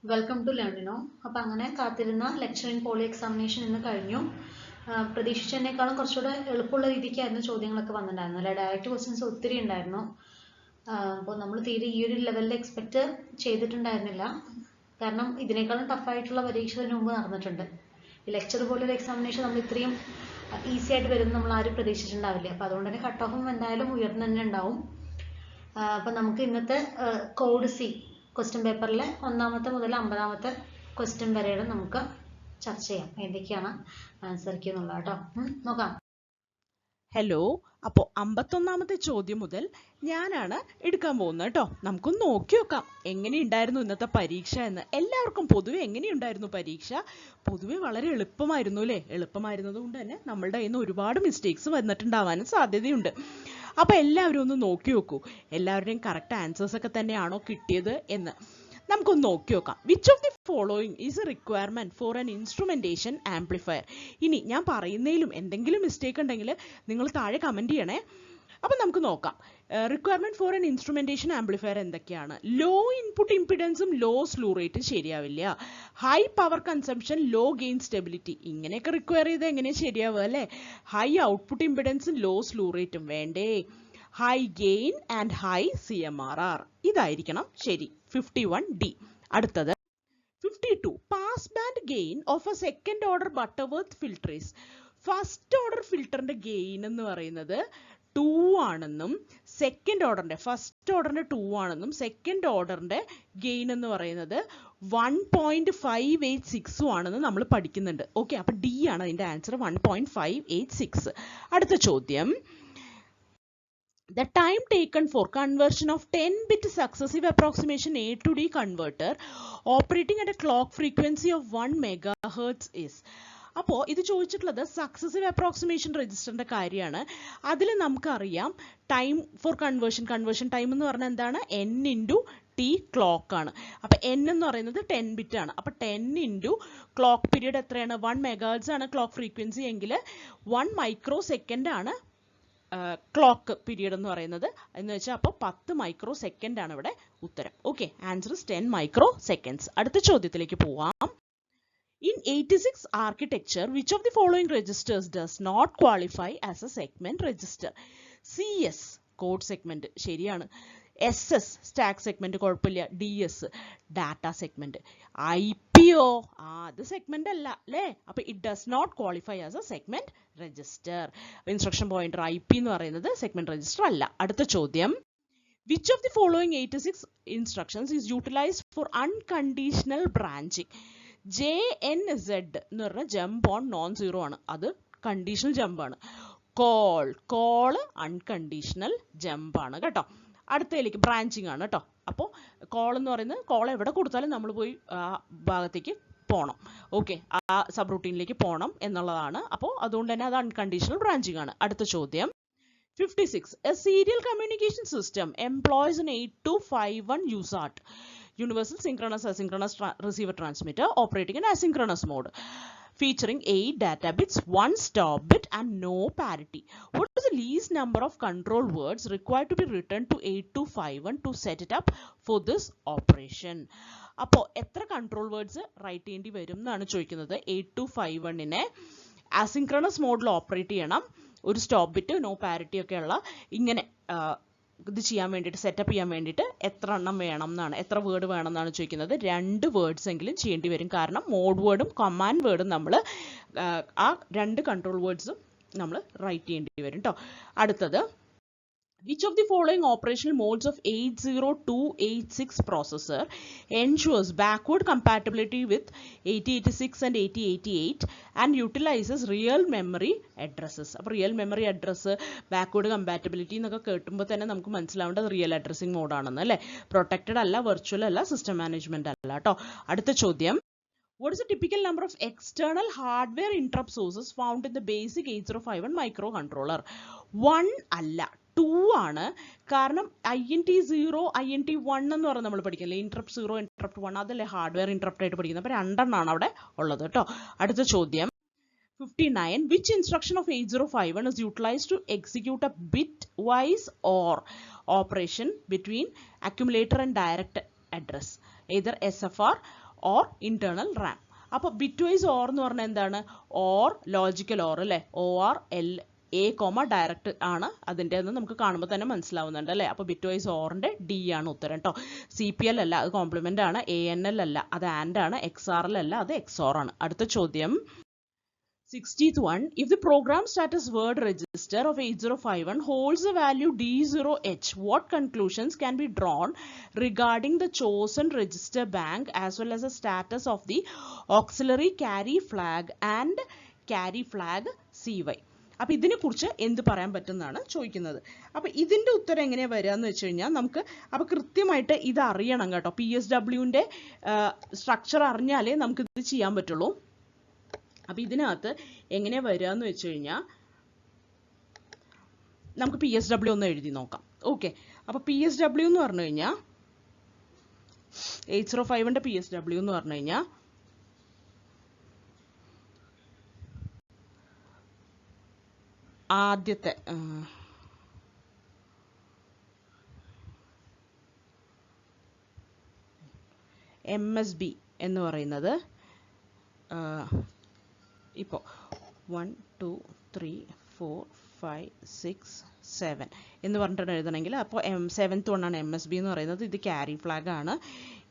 Welcome to Learnino. അപ്പോൾ അങ്ങനെ കാത്തിരുന്ന ലെക്ചർ ഇൻ പോളി എക്സാമിനേഷൻ ഇന്ന് കഴിഞ്ഞു. പ്രതീക്ഷിച്ചതിനേക്കാളും കുറച്ചുകൂടെ എളുപ്പമുള്ള രീതിക്കായിരുന്നു ചോദ്യങ്ങളൊക്കെ വന്നിട്ടുണ്ടായിരുന്നു അല്ലെ. ഡയറക്റ്റ് ക്വസ്റ്റ്യൻസ് ഒത്തിരി ഉണ്ടായിരുന്നു. അപ്പോൾ നമ്മൾ തീരെ ഈ ഒരു ലെവലിൽ എക്സ്പെക്റ്റ് ചെയ്തിട്ടുണ്ടായിരുന്നില്ല. കാരണം ഇതിനേക്കാളും ടഫായിട്ടുള്ള പരീക്ഷ ഇതിനു മുമ്പ് നടന്നിട്ടുണ്ട്. ഈ ലെക്ചർ പോലൊരു എക്സാമിനേഷൻ നമ്മൾ ഇത്രയും ഈസി ആയിട്ട് വരും നമ്മൾ ആരും പ്രതീക്ഷിച്ചിട്ടുണ്ടാവില്ല. അപ്പോൾ അതുകൊണ്ട് തന്നെ കട്ട് ഓഫും എന്തായാലും ഉയർന്നു തന്നെ ഉണ്ടാവും. അപ്പം നമുക്ക് ഇന്നത്തെ കോഡ് സി ക്വസ്റ്റ്യൻ പേപ്പറിലെ 1 മുതൽ 50 ക്വസ്റ്റ്യൻ വരെയുടെ നമുക്ക് ചർച്ച ചെയ്യാം. ഏതൊക്കെയാണ് ആൻസർ കീ എന്നുള്ളത് കേട്ടോ. നോക്കാം. ഹലോ, അപ്പോൾ 51ാമത്തെ ചോദ്യം മുതൽ ഞാനാണ് എടുക്കാൻ പോകുന്നത് കേട്ടോ. നമുക്കൊന്ന് നോക്കി നോക്കാം എങ്ങനെയുണ്ടായിരുന്നു ഇന്നത്തെ പരീക്ഷ എന്ന്. എല്ലാവർക്കും പൊതുവെ എങ്ങനെയുണ്ടായിരുന്നു പരീക്ഷ? പൊതുവെ വളരെ എളുപ്പമായിരുന്നു അല്ലേ? എളുപ്പമായിരുന്നത് കൊണ്ട് തന്നെ നമ്മളുടെ കയ്യിൽ നിന്ന് ഒരുപാട് മിസ്റ്റേക്സ് വന്നിട്ടുണ്ടാവാനും സാധ്യതയുണ്ട്. അപ്പോൾ എല്ലാവരും ഒന്ന് നോക്കി നോക്കൂ, എല്ലാവരുടെയും കറക്റ്റ് ആൻസേഴ്സ് ഒക്കെ തന്നെയാണോ കിട്ടിയത് എന്ന് നമുക്കൊന്ന് നോക്കി നോക്കാം. Which of the following is A requirement for an instrumentation amplifier? ഇനി ഞാൻ പറയുന്നതിലും എന്തെങ്കിലും മിസ്റ്റേക്ക് ഉണ്ടെങ്കിൽ നിങ്ങൾ താഴെ കമന്റ് ചെയ്യണേ. അപ്പം നമുക്ക് നോക്കാം. Requirement for an instrumentation amplifier എന്തൊക്കെയാണ്? ലോ ഇൻപുട്ട് ഇംപിഡൻസും ലോ സ്ലൂ റേറ്റും ശരിയാവില്ല. High power consumption, low gain stability, ഇങ്ങനെയൊക്കെ റിക്വയർ ചെയ്ത് എങ്ങനെ ശരിയാവുക അല്ലേ? ഹൈ ഔട്ട്പുട്ട് ഇംപിഡൻസും ലോ സ്ലൂ റേറ്റും വേണ്ടേ? High gain and high CMRR, ഇതായിരിക്കണം ശരി. 51D. അടുത്തത് 52. Pass band gain of a second order Butterworth filter is. First order ഫിൽറ്ററിന്റെ ഗെയിൻ എന്ന് പറയുന്നത് 2 ആണെന്നും സെക്കൻഡ് ഓർഡറിന്റെ ഫസ്റ്റ് ഓർഡറിന്റെ 2 ആണെന്നും സെക്കൻഡ് ഓർഡറിന്റെ ഗെയിൻ എന്ന് പറയുന്നത് 1.586 ആണെന്ന് നമ്മൾ പഠിക്കുന്നുണ്ട്. ഓക്കെ, അപ്പൊ ഡി ആണ് അതിന്റെ ആൻസർ, 1.586. അടുത്ത ചോദ്യം. The time taken for conversion of 10-bit successive approximation A to D converter operating at a clock frequency of 1 MHz is. അപ്പോൾ ഇത് ചോദിച്ചിട്ടുള്ളത് സക്സസീവ് അപ്രോക്സിമേഷൻ രജിസ്റ്ററിന്റെ കാര്യമാണ്. അതിൽ നമുക്കറിയാം ടൈം ഫോർ കൺവേർഷൻ ടൈം എന്ന് പറഞ്ഞാൽ എന്താണ്? N × T ക്ലോക്ക് ആണ്. അപ്പൊ N എന്ന് പറയുന്നത് 10 ബിറ്റ് ആണ്. അപ്പൊ 10 × ക്ലോക്ക് പീരീഡ് എത്രയാണ്? 1 MHz ആണ് ക്ലോക്ക് ഫ്രീക്വൻസി എങ്കിൽ 1 മൈക്രോ സെക്കൻഡ് ആണ് ക്ലോക്ക് പീരീഡ് എന്ന് പറയുന്നത്. എന്ന് വെച്ചാൽ അപ്പോൾ 10 മൈക്രോ സെക്കൻഡ് ആണ് ഇവിടെ ഉത്തരം. Okay, answer is 10 micro seconds. അടുത്ത ചോദ്യത്തിലേക്ക് പോവാം. In 86 architecture which of the following registers does not qualify as a segment register? CS code segment ശരിയാണ്. SS സ്റ്റാക്ക് സെഗ്മെന്റ് കുഴപ്പമില്ല. DS data segment. IPO അത് സെഗ്മെന്റ് അല്ല അല്ലേ? അപ്പൊ it does not qualify as a segment register. Instruction pointer IP എന്ന് പറയുന്നത് segment register അല്ല. അടുത്ത ചോദ്യം. Which of the following 86 instructions is utilised for unconditional branching? JNZ എന്ന് പറഞ്ഞ ജമ്പ് ഓൺ നോൺ സീറോ ആണ്, അത് കണ്ടീഷണൽ ജമ്പ് ആണ്. കോള് അൺകണ്ടീഷണൽ ജമ്പ് ആണ് കേട്ടോ. അടുത്തതിലേക്ക് ബ്രാഞ്ചിങ് ആണ് കേട്ടോ. അപ്പോൾ കോൾ എന്ന് പറയുന്നത് കോൾ എവിടെ കൊടുത്താലും നമ്മൾ പോയി ആ ഭാഗത്തേക്ക് പോകണം. ഓക്കെ, ആ സബ് റൂട്ടീനിലേക്ക് പോകണം എന്നുള്ളതാണ്. അപ്പോൾ അതുകൊണ്ട് തന്നെ അത് അൺകണ്ടീഷണൽ ബ്രാഞ്ചിങ് ആണ്. അടുത്ത ചോദ്യം. 56. A serial communication system employs an 8251 USART, Universal Synchronous Asynchronous Receiver Transmitter, operating in asynchronous mode, featuring 8 data bits, 1 stop bit and no parity. What is the least number of control words required to be written to 8251 to set it up for this operation? അപ്പോൾ എത്ര control words right ചെയ്യേണ്ടി വരും എന്നാണ് ചോദിക്കുന്നത്. 8251നെ asynchronous മോഡിൽ operate ചെയ്യണം, ഒരു stop bit, no parity ഒക്കെ ഉള്ള ഇങ്ങനെ ഇത് ചെയ്യാൻ വേണ്ടിയിട്ട്, സെറ്റപ്പ് ചെയ്യാൻ വേണ്ടിയിട്ട് എത്ര എണ്ണം വേണം എന്നാണ്, എത്ര വേർഡ് വേണം എന്നാണ് ചോദിക്കുന്നത്. 2 വേർഡ്സ് എങ്കിലും ചെയ്യേണ്ടി വരും. കാരണം മോഡ് വേർഡും കമാൻഡ് വേർഡും നമ്മൾ ആ 2 കൺട്രോൾ വേർഡ്സും നമ്മൾ റൈറ്റ് ചെയ്യേണ്ടി വരും കേട്ടോ. അടുത്തത്. Which of the following operational modes of 80286 processor ensures backward compatibility with 8086 and 8088 and utilizes real memory addresses? അപ്പോൾ real memory address, backward compatibility എന്നൊക്കെ കേട്ടുമ്പോൾ തന്നെ നമുക്ക് മനസ്സിലാവേണ്ടത് റിയൽ അഡ്രസ്സിംഗ് മോഡാണെന്ന് അല്ലേ? പ്രൊട്ടക്റ്റഡ് അല്ല, വെർച്വൽ അല്ല, സിസ്റ്റം മാനേജ്മെന്റ് അല്ല കേട്ടോ. അടുത്ത ചോദ്യം. What is the typical number of external hardware interrupt sources found in the basic 8051 microcontroller? 1 അല്ല, 2 ആണ്. കാരണം INT0, INT1 എന്ന് പറഞ്ഞാൽ നമ്മൾ പഠിക്കില്ലേ, ഇൻട്രപ്റ്റ് 0, ഇൻട്രപ്റ്റ് 1, അതല്ലേ ഹാർഡ്വെയർ ഇൻട്രപ്റ്റ് ആയിട്ട് പഠിക്കുന്നത്. അപ്പോൾ 2 എണ്ണമാണ് അവിടെ ഉള്ളത് കേട്ടോ. അടുത്ത ചോദ്യം. 59. Which instruction of 8051 is utilized to execute a bitwise OR operation between accumulator and direct address? Either SFR or internal Ram. അപ്പോൾ ബിറ്റ് വൈസ് ഓർ എന്ന് പറഞ്ഞാൽ എന്താണ്? ഓർ ലോജിക്കൽ ഓർ അല്ലേ? OR A, ഡയറക്റ്റ് ആണ് അതിൻ്റെ എന്ന് നമുക്ക് കാണുമ്പോൾ തന്നെ മനസ്സിലാവുന്നുണ്ട് അല്ലേ? അപ്പോൾ ബിറ്റ് വൈസ് ഓറിൻ്റെ D ആണ് ഉത്തരം കേട്ടോ. CPL അല്ല, അത് കോംപ്ലിമെൻ്റ് ആണ്. ANL അല്ല, അത് ആൻഡ് ആണ്. XRL അല്ല, അത് XOR ആണ്. അടുത്ത ചോദ്യം 60th one. If the program status word register of 8051 holds the value D0H, what conclusions can be drawn regarding the chosen register bank as well as the status of the auxiliary carry flag and carry flag CY? അപ്പോൾ ഇതിനെക്കുറിച്ച് എന്ത് പറയാൻ പറ്റുമെന്നാണ് ചോദിക്കുന്നത്. അപ്പോൾ ഇതിൻ്റെ ഉത്തരം എങ്ങനെയാണ് വരിക എന്ന് വെച്ച് കഴിഞ്ഞാൽ നമുക്ക് അപ്പോൾ കൃത്യമായിട്ട് ഇത് അറിയണം കേട്ടോ. PSWൻ്റെ സ്ട്രക്ചർ അറിഞ്ഞാലേ നമുക്കിത് ചെയ്യാൻ പറ്റുള്ളൂ. അപ്പോൾ ഇതിനകത്ത് എങ്ങനെ വരിക എന്ന് വെച്ച് കഴിഞ്ഞാൽ നമുക്ക് PSW ഒന്ന് എഴുതി നോക്കാം. ഓക്കെ, അപ്പോൾ PSW എന്ന് പറഞ്ഞു കഴിഞ്ഞാൽ 805ൻ്റെ PSW എന്ന് പറഞ്ഞു കഴിഞ്ഞാൽ ആദ്യത്തെ MSB എന്ന് പറയുന്നത് ഇപ്പോൾ 1 2 3 4 5 6 7 എന്ന് പറഞ്ഞിട്ടാണ് എഴുതണമെങ്കിൽ അപ്പോൾ 7th one ആണ് MSB എന്ന് പറയുന്നത്. ഇത് ക്യാരി ഫ്ലാഗ് ആണ്,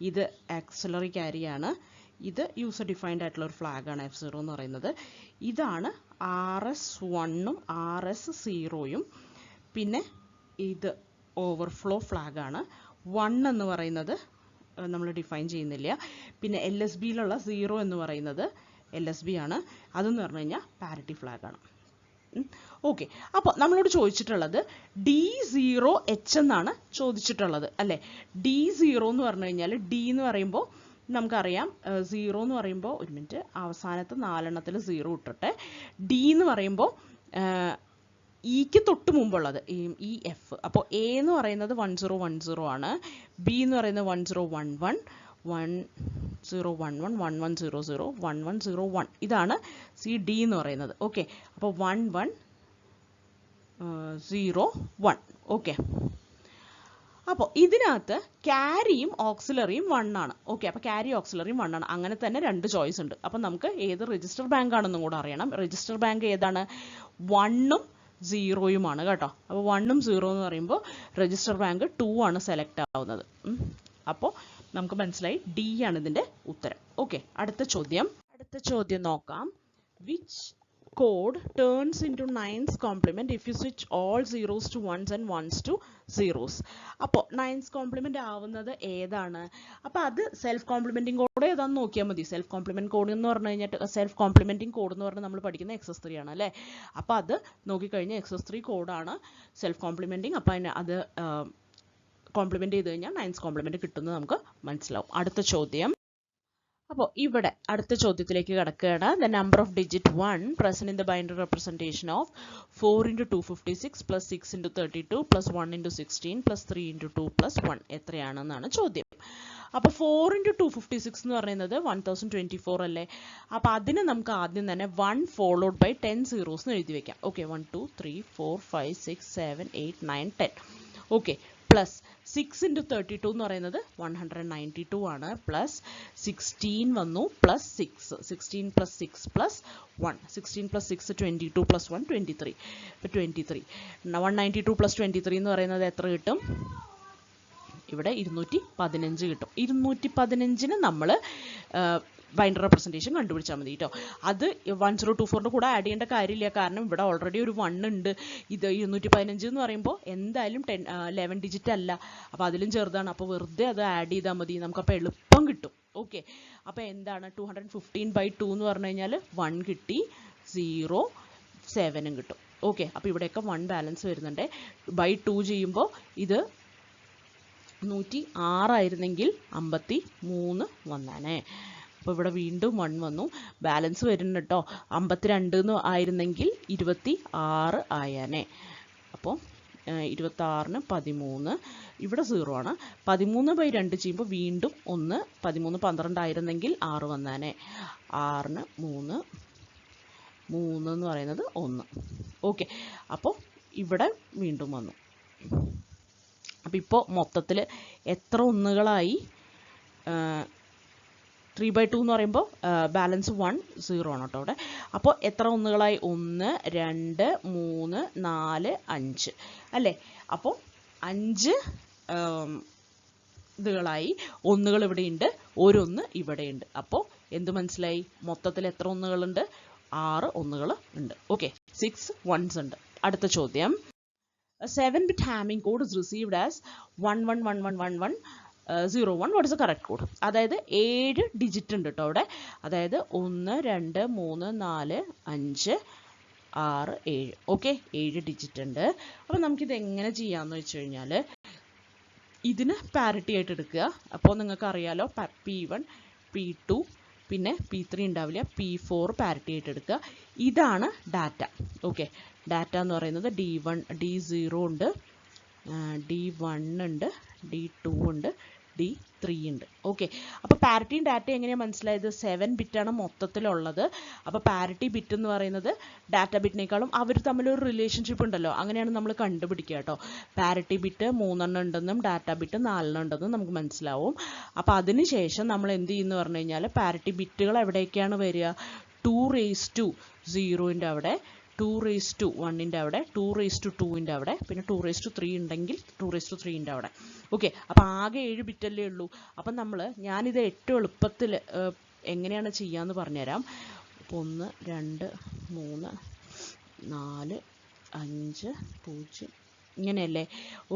ഇത് ആക്സിലറി ക്യാരി ആണ്, ഇത് യൂസർ ഡിഫൈൻഡ് ആയിട്ടുള്ള ഒരു ഫ്ലാഗ് ആണ് F0 എന്ന് പറയുന്നത്. ഇതാണ് RS1ഉം RS0യും. പിന്നെ ഇത് ഓവർഫ്ലോ ഫ്ലാഗ് ആണ്. 1 എന്ന് പറയുന്നത് നമ്മൾ ഡിഫൈൻ ചെയ്യുന്നില്ല. പിന്നെ LSBയിലുള്ള 0 എന്ന് പറയുന്നത് LSB ആണ്. അതെന്ന് പറഞ്ഞു കഴിഞ്ഞാൽ പാരിറ്റി ഫ്ലാഗ് ആണ്. ഓക്കെ, അപ്പോൾ നമ്മളോട് ചോദിച്ചിട്ടുള്ളത് D0H എന്നാണ് ചോദിച്ചിട്ടുള്ളത് അല്ലേ? D0 എന്ന് പറഞ്ഞു കഴിഞ്ഞാൽ D എന്ന് പറയുമ്പോൾ നമുക്കറിയാം 0 എന്ന് പറയുമ്പോൾ ഒരു മിനിറ്റ് അവസാനത്തെ 4 0 ഇട്ടിട്ടെ. D എന്ന് പറയുമ്പോൾ ഇക്ക് തൊട്ട് മുമ്പുള്ളത് EF. അപ്പോൾ A എന്ന് പറയുന്നത് 1010 ആണ്, B എന്ന് പറയുന്നത് 1011, 1011, 1100, 1101. ഇതാണ് CD എന്ന് പറയുന്നത്. ഓക്കെ, അപ്പോൾ 1101. ഓക്കെ, അപ്പോൾ ഇതിനകത്ത് ക്യാരിയും ഓക്സിലറിയും 1 ആണ്. ഓക്കെ, അപ്പോൾ ക്യാരി ഓക്സിലറിയും 1 ആണ്. അങ്ങനെ തന്നെ 2 ചോയ്സ് ഉണ്ട്. അപ്പോൾ നമുക്ക് ഏത് രജിസ്റ്റർ ബാങ്ക് ആണെന്നും കൂടെ അറിയണം. രജിസ്റ്റർ ബാങ്ക് ഏതാണ്? 1ഉം 0യുമാണ് കേട്ടോ. അപ്പോൾ 1ഉം 0 എന്ന് പറയുമ്പോൾ രജിസ്റ്റർ ബാങ്ക് 2 ആണ് സെലക്ട് ആവുന്നത്. അപ്പോൾ നമുക്ക് മനസ്സിലായി D ആണ് ഇതിൻ്റെ ഉത്തരം. ഓക്കെ, അടുത്ത ചോദ്യം നോക്കാം. Which code turns into 9's complement if you switch all zeros to ones and ones to zeros? അപ്പോൾ 9's complement ആവുന്നത് ഏതാണ്? അപ്പോൾ അത് സെൽഫ് കോംപ്ലിമെൻറ്റിംഗ് കോഡ് ഏതാണെന്ന് നോക്കിയാൽ മതി. സെൽഫ് കോംപ്ലിമെൻറ്റ് കോഡ് എന്ന് പറഞ്ഞു കഴിഞ്ഞിട്ട് സെൽഫ് കോംപ്ലിമെൻറ്റിംഗ് കോഡ് എന്ന് പറഞ്ഞാൽ നമ്മൾ പഠിക്കുന്ന XS3 ആണ് അല്ലേ? അപ്പോൾ അത് നോക്കിക്കഴിഞ്ഞാൽ XS3 കോഡാണ് സെൽഫ് കോംപ്ലിമെൻറ്റിംഗ്. അപ്പോൾ അത് കോംപ്ലിമെൻറ്റ് ചെയ്ത് കഴിഞ്ഞാൽ 9's കോംപ്ലിമെൻറ്റ് കിട്ടുന്നത് നമുക്ക് മനസ്സിലാവും. അടുത്ത ചോദ്യം. അപ്പോൾ ഇവിടെ അടുത്ത ചോദ്യത്തിലേക്ക് കടക്കുകയാണ്. The number of digit 1 present in the binary representation of 4 × 256 + 6 × 32 + 1 × 16 + 3 × 2 + 1 എത്രയാണെന്നാണ് ചോദ്യം. അപ്പോൾ 4 × 256 എന്ന് പറയുന്നത് 1024 അല്ലേ? അപ്പോൾ അതിന് നമുക്ക് ആദ്യം തന്നെ 1 ഫോളോഡ് ബൈ 10 zeros എന്ന് എഴുതി വെക്കാം. ഓക്കെ, 1 2 3 4 5 6 7 8 9 10. ഓക്കെ, പ്ലസ് 6 × 32 എന്ന് പറയുന്നത് 192 ആണ്. പ്ലസ് 16 വന്നു, പ്ലസ് 6, 16 + 6 + 1, 16 + 6 22 + 1 23. ഇപ്പോൾ 23, 192 + 23 എന്ന് പറയുന്നത് എത്ര കിട്ടും? ഇവിടെ 215 കിട്ടും. 215ന് നമ്മൾ ബൈനറി റെപ്രസെൻറ്റേഷൻ കണ്ടുപിടിച്ചാൽ മതി കേട്ടോ. അത് 1024ൻ്റെ കൂടെ ആഡ് ചെയ്യേണ്ട കാര്യമില്ല, കാരണം ഇവിടെ ഓൾറെഡി ഒരു 1 ഉണ്ട്. ഇത് 215 എന്ന് പറയുമ്പോൾ എന്തായാലും 11 ഡിജിറ്റ് അല്ല, അപ്പോൾ അതിലും ചെറുതാണ്. അപ്പോൾ വെറുതെ അത് ആഡ് ചെയ്താൽ മതി, നമുക്കപ്പോൾ എളുപ്പം കിട്ടും. ഓക്കെ, അപ്പോൾ എന്താണ് 215/2 എന്ന് പറഞ്ഞു കഴിഞ്ഞാൽ 1 കിട്ടി, 0 7ഉം കിട്ടും. ഓക്കെ, അപ്പോൾ ഇവിടെയൊക്കെ 1 ബാലൻസ് വരുന്നുണ്ട്. /2 ചെയ്യുമ്പോൾ ഇത് 106 ആയിരുന്നെങ്കിൽ 53 വന്നാനേ. അപ്പോൾ ഇവിടെ വീണ്ടും 1 വന്നു, ബാലൻസ് വരുന്നുണ്ട് കേട്ടോ. 52 ആയിരുന്നെങ്കിൽ 26 ആയാനേ. അപ്പോൾ 26ന് 13, ഇവിടെ 0 ആണ്. 13/2 ചെയ്യുമ്പോൾ വീണ്ടും 1, 13 12 ആയിരുന്നെങ്കിൽ 6 വന്നാനേ. 6ന് 3 എന്ന് പറയുന്നത് 1. ഓക്കെ, അപ്പോൾ ഇവിടെ വീണ്ടും വന്നു. അപ്പോൾ ഇപ്പോൾ മൊത്തത്തിൽ എത്ര ഒന്നുകളായി? 3/2 എന്ന് പറയുമ്പോൾ ബാലൻസ് 1 0 ആണ് കേട്ടോ അവിടെ. അപ്പോൾ എത്ര ഒന്നുകളായി? 1 2 3 4 5 അല്ലേ? അപ്പോൾ 5 ഇതുകളായി. ഒന്നുകൾ ഇവിടെയുണ്ട്, ഒരൊന്ന് ഇവിടെയുണ്ട്. അപ്പോൾ എന്ത് മനസ്സിലായി? മൊത്തത്തിൽ എത്ര ഒന്നുകളുണ്ട്? 6 ഒന്നുകൾ ഉണ്ട്. ഓക്കെ, 6 ones ഉണ്ട്. അടുത്ത ചോദ്യം, 7-bit Hamming code is received as 11111101. What is the correct code? അതായത് 7 ഡിജിറ്റ് ഉണ്ട് കേട്ടോ അവിടെ. അതായത് 1 2 3 4 5 6 7. ഓക്കെ, 7 ഡിജിറ്റ് ഉണ്ട്. അപ്പോൾ നമുക്കിത് എങ്ങനെ ചെയ്യാമെന്ന് വെച്ച് കഴിഞ്ഞാൽ ഇതിന് പാരിറ്റി ആയിട്ട് എടുക്കുക. അപ്പോൾ നിങ്ങൾക്ക് അറിയാലോ P1 P2 പിന്നെ P3 ഉണ്ടാവില്ല, P4 പാരിറ്റി ആയിട്ട് എടുക്കുക. ഇതാണ് ഡാറ്റ. ഓക്കെ, ഡാറ്റ എന്ന് പറയുന്നത് D1 D0 ഉണ്ട്, D1 ഉണ്ട്, D2 ഉണ്ട്, D3 ഉണ്ട്. ഓക്കെ, അപ്പോൾ പാരിറ്റിയും ഡാറ്റ എങ്ങനെയാണ് മനസ്സിലായത്? 7 ബിറ്റാണ് മൊത്തത്തിലുള്ളത്. അപ്പോൾ പാരിറ്റി ബിറ്റ് എന്ന് പറയുന്നത് ഡാറ്റ ബിറ്റിനേക്കാളും അവർ തമ്മിലൊരു റിലേഷൻഷിപ്പ് ഉണ്ടല്ലോ, അങ്ങനെയാണ് നമ്മൾ കണ്ടുപിടിക്കുക കേട്ടോ. പാരിറ്റി ബിറ്റ് 3 ഉണ്ടെന്നും ഡാറ്റ ബിറ്റ് 4 ഉണ്ടെന്നും നമുക്ക് മനസ്സിലാവും. അപ്പോൾ അതിനുശേഷം നമ്മൾ എന്ത് ചെയ്യുമെന്ന് പറഞ്ഞു കഴിഞ്ഞാൽ പാരിറ്റി ബിറ്റുകൾ എവിടേക്കാണ് വരിക? 2:0 അവിടെ, 2:1 അവിടെ, 2:2 അവിടെ, പിന്നെ 2:3 ഉണ്ടെങ്കിൽ 2:3 അവിടെ. ഓക്കെ, അപ്പോൾ ആകെ 7 ബിറ്റല്ലേ ഉള്ളൂ. അപ്പം ഞാനിത് ഏറ്റവും എളുപ്പത്തിൽ എങ്ങനെയാണ് ചെയ്യാമെന്ന് പറഞ്ഞുതരാം. 1 2 3 4 5 0 ഇങ്ങനെയല്ലേ?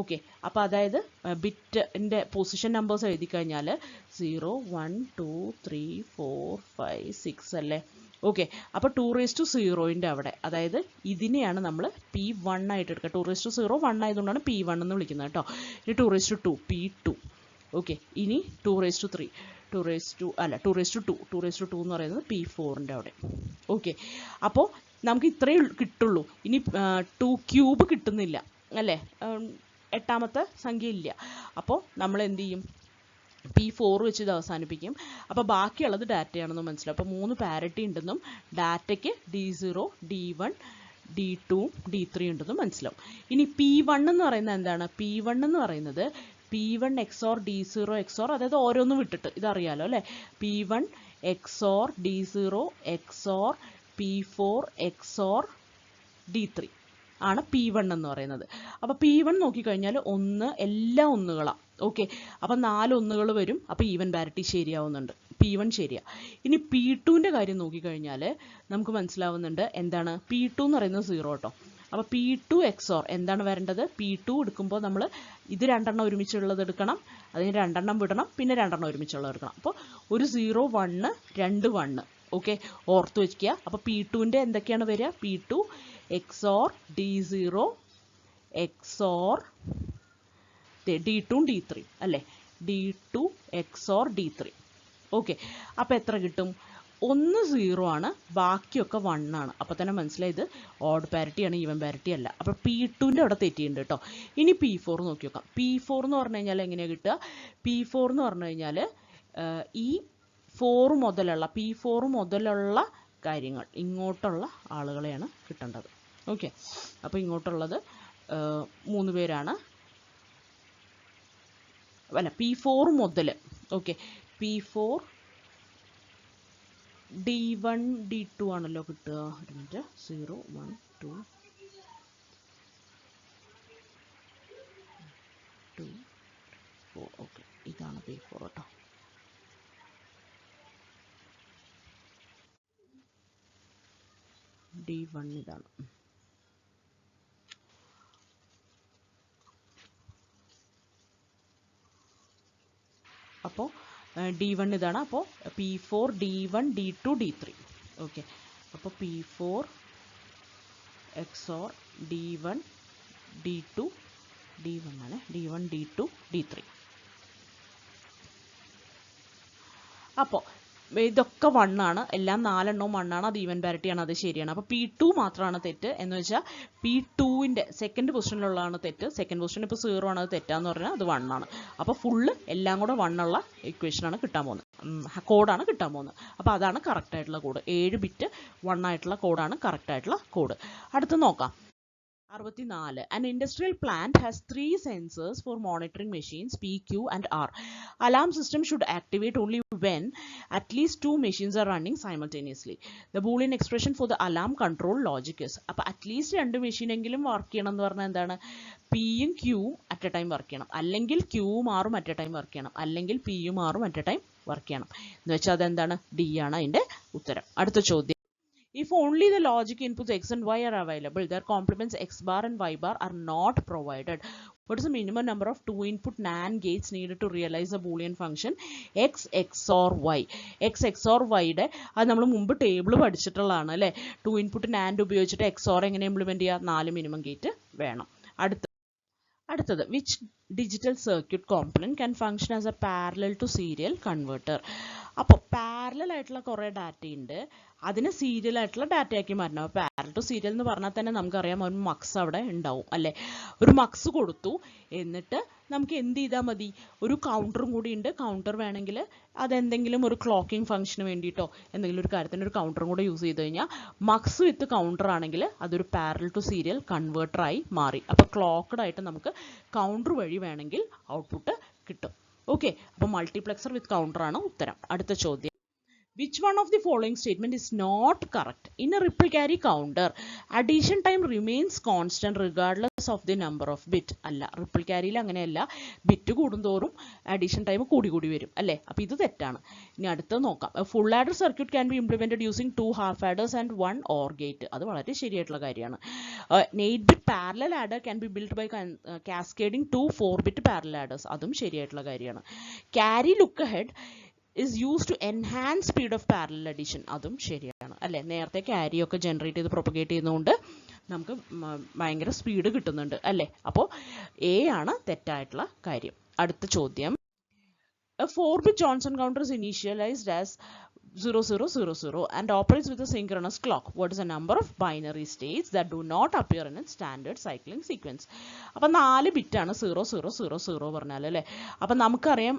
ഓക്കെ, അപ്പോൾ അതായത് ബിറ്റിൻ്റെ പൊസിഷൻ നമ്പേഴ്സ് എഴുതി കഴിഞ്ഞാൽ 0 1 2 3 4 5 6 അല്ലേ? ഓക്കെ, അപ്പോൾ 2:0 അവിടെ, അതായത് ഇതിനെയാണ് നമ്മൾ P1 ആയിട്ട് എടുക്കുക. 2:0 1 ആയതുകൊണ്ടാണ് P1 എന്ന് വിളിക്കുന്നത് കേട്ടോ. ഇനി 2:2 P2. ഓക്കെ, ഇനി 2:3 2:2 എന്ന് പറയുന്നത് P4 അവിടെ. ഓക്കെ, അപ്പോൾ നമുക്ക് ഇത്രയേ കിട്ടുള്ളൂ. ഇനി 2³ കിട്ടുന്നില്ല അല്ലേ? 8ാമത്തെ സംഖ്യ ഇല്ല. അപ്പോൾ നമ്മൾ എന്ത് ചെയ്യും? P4 വെച്ച് ഇത് അവസാനിപ്പിക്കും. അപ്പോൾ ബാക്കിയുള്ളത് ഡാറ്റയാണെന്ന് മനസ്സിലാവും. അപ്പോൾ 3 പാരിറ്റി ഉണ്ടെന്നും ഡാറ്റയ്ക്ക് D0 D1 D2 D3 ഉണ്ടെന്നും മനസ്സിലാവും. ഇനി P1 എന്ന് പറയുന്നത് എന്താണ്? P1 എന്ന് പറയുന്നത് P1 XOR D0 XOR, അതായത് ഓരോന്നും വിട്ടിട്ട്, ഇതറിയാലോ അല്ലേ? P1 XOR D0 XOR P4 XOR D3 ആണ് P1 എന്ന് പറയുന്നത്. അപ്പോൾ P1 നോക്കിക്കഴിഞ്ഞാൽ എല്ലാ ഒന്നുകളാണ്. ഓക്കെ, അപ്പം 4 ഒന്നുകൾ വരും. അപ്പോൾ ഈവൻ പാരിറ്റി ശരിയാവുന്നുണ്ട്, P1 ശരിയാണ്. ഇനി P2ൻ്റെ കാര്യം നോക്കിക്കഴിഞ്ഞാൽ നമുക്ക് മനസ്സിലാവുന്നുണ്ട് എന്താണ്? P2 എന്ന് പറയുന്നത് 0 കേട്ടോ. അപ്പോൾ P2 XOR എന്താണ് വരേണ്ടത്? P2 എടുക്കുമ്പോൾ നമ്മൾ ഇത് 2 ഒരുമിച്ചുള്ളത് എടുക്കണം, അതിന് 2 വിടണം, പിന്നെ 2 ഒരുമിച്ചുള്ളത് എടുക്കണം. അപ്പോൾ ഒരു 0 1 2 1. ഓക്കെ, ഓർത്ത് വയ്ക്കുക. അപ്പോൾ P2ൻ്റെ എന്തൊക്കെയാണ് വരിക? P2 XOR D0 XOR D2 D3 അല്ലേ? D2 XOR D3. ഓക്കെ, അപ്പോൾ എത്ര കിട്ടും? 1 0 ആണ്, ബാക്കിയൊക്കെ 1 ആണ്. അപ്പോൾ തന്നെ മനസ്സിലായത് ഓഡ് പാരിറ്റിയാണ്, ഈവൻ പാരിറ്റി അല്ല. അപ്പോൾ P2ൻ്റെ അവിടെ തെറ്റിയിട്ടുണ്ട് കേട്ടോ. ഇനി P4 നോക്കി നോക്കാം. P4 എന്ന് പറഞ്ഞു കഴിഞ്ഞാൽ എങ്ങനെയാണ് കിട്ടുക? P4 എന്ന് പറഞ്ഞു കഴിഞ്ഞാൽ ഈ 4 മുതലുള്ള P4 മുതലുള്ള കാര്യങ്ങൾ ഇങ്ങോട്ടുള്ള ആളുകളെയാണ് കിട്ടേണ്ടത്. ഓക്കെ, അപ്പോൾ ഇങ്ങോട്ടുള്ളത് 3 പേരാണ്. അല്ല, P4 മുതൽ. ഓക്കെ, P4 D1 D2 ആണല്ലോ കിട്ടുക. 0 1 2 2 4. ഓക്കെ, ഇതാണ് P4 കേട്ടോ. D1 ഇതാണ്. അപ്പോൾ D1 ഇതാണ്. അപ്പോൾ P4 D1 D2 D3. Okay, അപ്പോൾ P4 XOR D1 D2 D1 ആണ്. D1 D2 D3. അപ്പോൾ ഇതൊക്കെ 1 ആണ്, എല്ലാം 4 എണ്ണവും 1 ആണ്. അത് ഈവൻ പാരിറ്റിയാണ്, അത് ശരിയാണ്. അപ്പോൾ P2 മാത്രമാണ് തെറ്റ്. എന്ന് വെച്ചാൽ P2ൻ്റെ സെക്കൻഡ് പൊസിഷനിലുള്ളതാണ് തെറ്റ്. സെക്കൻഡ് പൊസിഷൻ ഇപ്പോൾ 0 ആണ്, അത് തെറ്റാന്ന് പറഞ്ഞാൽ അത് 1 ആണ്. അപ്പോൾ ഫുള്ള് എല്ലാം കൂടെ 1 ഉള്ള ഇക്വേഷനാണ് കിട്ടാൻ പോകുന്നത്, കോഡാണ് കിട്ടാൻ പോകുന്നത്. അപ്പോൾ അതാണ് കറക്റ്റ് ആയിട്ടുള്ള കോഡ്. 7 ബിറ്റ് 1 ആയിട്ടുള്ള കോഡാണ് കറക്റ്റ് ആയിട്ടുള്ള കോഡ്. അടുത്ത് നോക്കാം. 64. An industrial plant has 3 sensors for monitoring machines P, Q and R. Alarm system should activate only when at least 2 machines are running simultaneously. The Boolean expression for the alarm control logic is. അപ്പോൾ at least 2 machine എങ്കിലും work ചെയ്യണം എന്ന് പറഞ്ഞാൽ എന്താണ്? പിയും ക്യൂവും at A time work ചെയ്യണം, അല്ലെങ്കിൽ ക്യൂവും ആറും അറ്റ് എ ടൈം വർക്ക് ചെയ്യണം, അല്ലെങ്കിൽ പിയും ആറും അറ്റ് എ ടൈം വർക്ക് ചെയ്യണം എന്ന് വെച്ചാൽ അതെന്താണ്? ഡി ആണ് അതിൻ്റെ ഉത്തരം. അടുത്ത ചോദ്യം. If only the logic inputs x and y are available, their complements x bar and y bar are not provided. What is the minimum number of 2 input NAND gates needed to realize a Boolean function x XOR y? x XOR y യുടെ അത് നമ്മൾ മുമ്പ് table പഠിച്ചിട്ടുള്ളതാണ് അല്ലേ? 2 input NAND ഉപയോഗിച്ചിട്ട് XOR എങ്ങനെ implement ചെയ്യുക? 4 minimum gate വേണം. അടുത്തത് which digital circuit component can function as a parallel to serial converter? അപ്പോൾ പാരലൽ ആയിട്ടുള്ള കുറേ ഡാറ്റ ഉണ്ട്, അതിനെ സീരിയൽ ആയിട്ടുള്ള ഡാറ്റയാക്കി മാറ്റണം. അപ്പോൾ പാരലൽ ടു സീരിയൽ എന്ന് പറഞ്ഞാൽ തന്നെ നമുക്കറിയാം ഒരു മക്സ് അവിടെ ഉണ്ടാവും അല്ലേ? ഒരു മക്സ് കൊടുത്തു, എന്നിട്ട് നമുക്ക് എന്ത് ചെയ്താൽ മതി? ഒരു കൗണ്ടറും കൂടി ഉണ്ട്. കൗണ്ടർ വേണമെങ്കിൽ അതെന്തെങ്കിലും ഒരു ക്ലോക്കിംഗ് ഫംഗ്ഷന് വേണ്ടിയിട്ടോ എന്തെങ്കിലും ഒരു കാര്യത്തിന് ഒരു കൗണ്ടറും കൂടെ യൂസ് ചെയ്ത് കഴിഞ്ഞാൽ മക്സ് വിത്ത് കൗണ്ടർ ആണെങ്കിൽ അതൊരു പാരലൽ ടു സീരിയൽ കൺവേർട്ടറായി മാറി. അപ്പോൾ ക്ലോക്ക്ഡ് ആയിട്ട് നമുക്ക് കൗണ്ടർ വഴി വേണമെങ്കിൽ ഔട്ട്പുട്ട് കിട്ടും. ഓക്കെ, അപ്പോൾ മൾട്ടിപ്ലെക്സർ വിത്ത് കൗണ്ടർ ആണ് ഉത്തരം. അടുത്ത ചോദ്യം. Which one of the following statement is not correct? In a ripple carry counter, addition time remains constant regardless of the number of bit. അല്ല, റിപ്പിൾ ക്യാരിയിൽ അങ്ങനെയല്ല, ബിറ്റ് കൂടുന്തോറും അഡീഷൻ ടൈം കൂടി വരും അല്ലേ? അപ്പോൾ ഇത് തെറ്റാണ്. ഇനി അടുത്തത് നോക്കാം. Full adder circuit can be implemented using 2 half adders and 1 OR gate. അത് വളരെ ശരിയായിട്ടുള്ള കാര്യമാണ്. 8-bit parallel adder can be build by cascading 2 4-bit parallel adders. അതും ശരിയായിട്ടുള്ള കാര്യമാണ്. Carry look ahead is used to enhance speed of parallel addition. അതും ശരിയാണ് അല്ലേ? നേരത്തെ ക്യാരി ഒക്കെ ജനറേറ്റ് ചെയ്ത് പ്രൊപ്പഗേറ്റ് ചെയ്യുന്നതുകൊണ്ട് നമുക്ക് ഭയങ്കര സ്പീഡ് കിട്ടുന്നുണ്ട് അല്ലേ? അപ്പോൾ എ ആണ് തെറ്റായിട്ടുള്ള കാര്യം. അടുത്ത ചോദ്യം. A 4-bit Johnson counter is initialized as 0000 and operates with a synchronous clock. What is the number of binary states that do not appear in its standard cycling sequence? അപ്പോൾ 4 ബിറ്റാണ് 0000 പറഞ്ഞാൽ അല്ലേ? അപ്പം നമുക്കറിയാം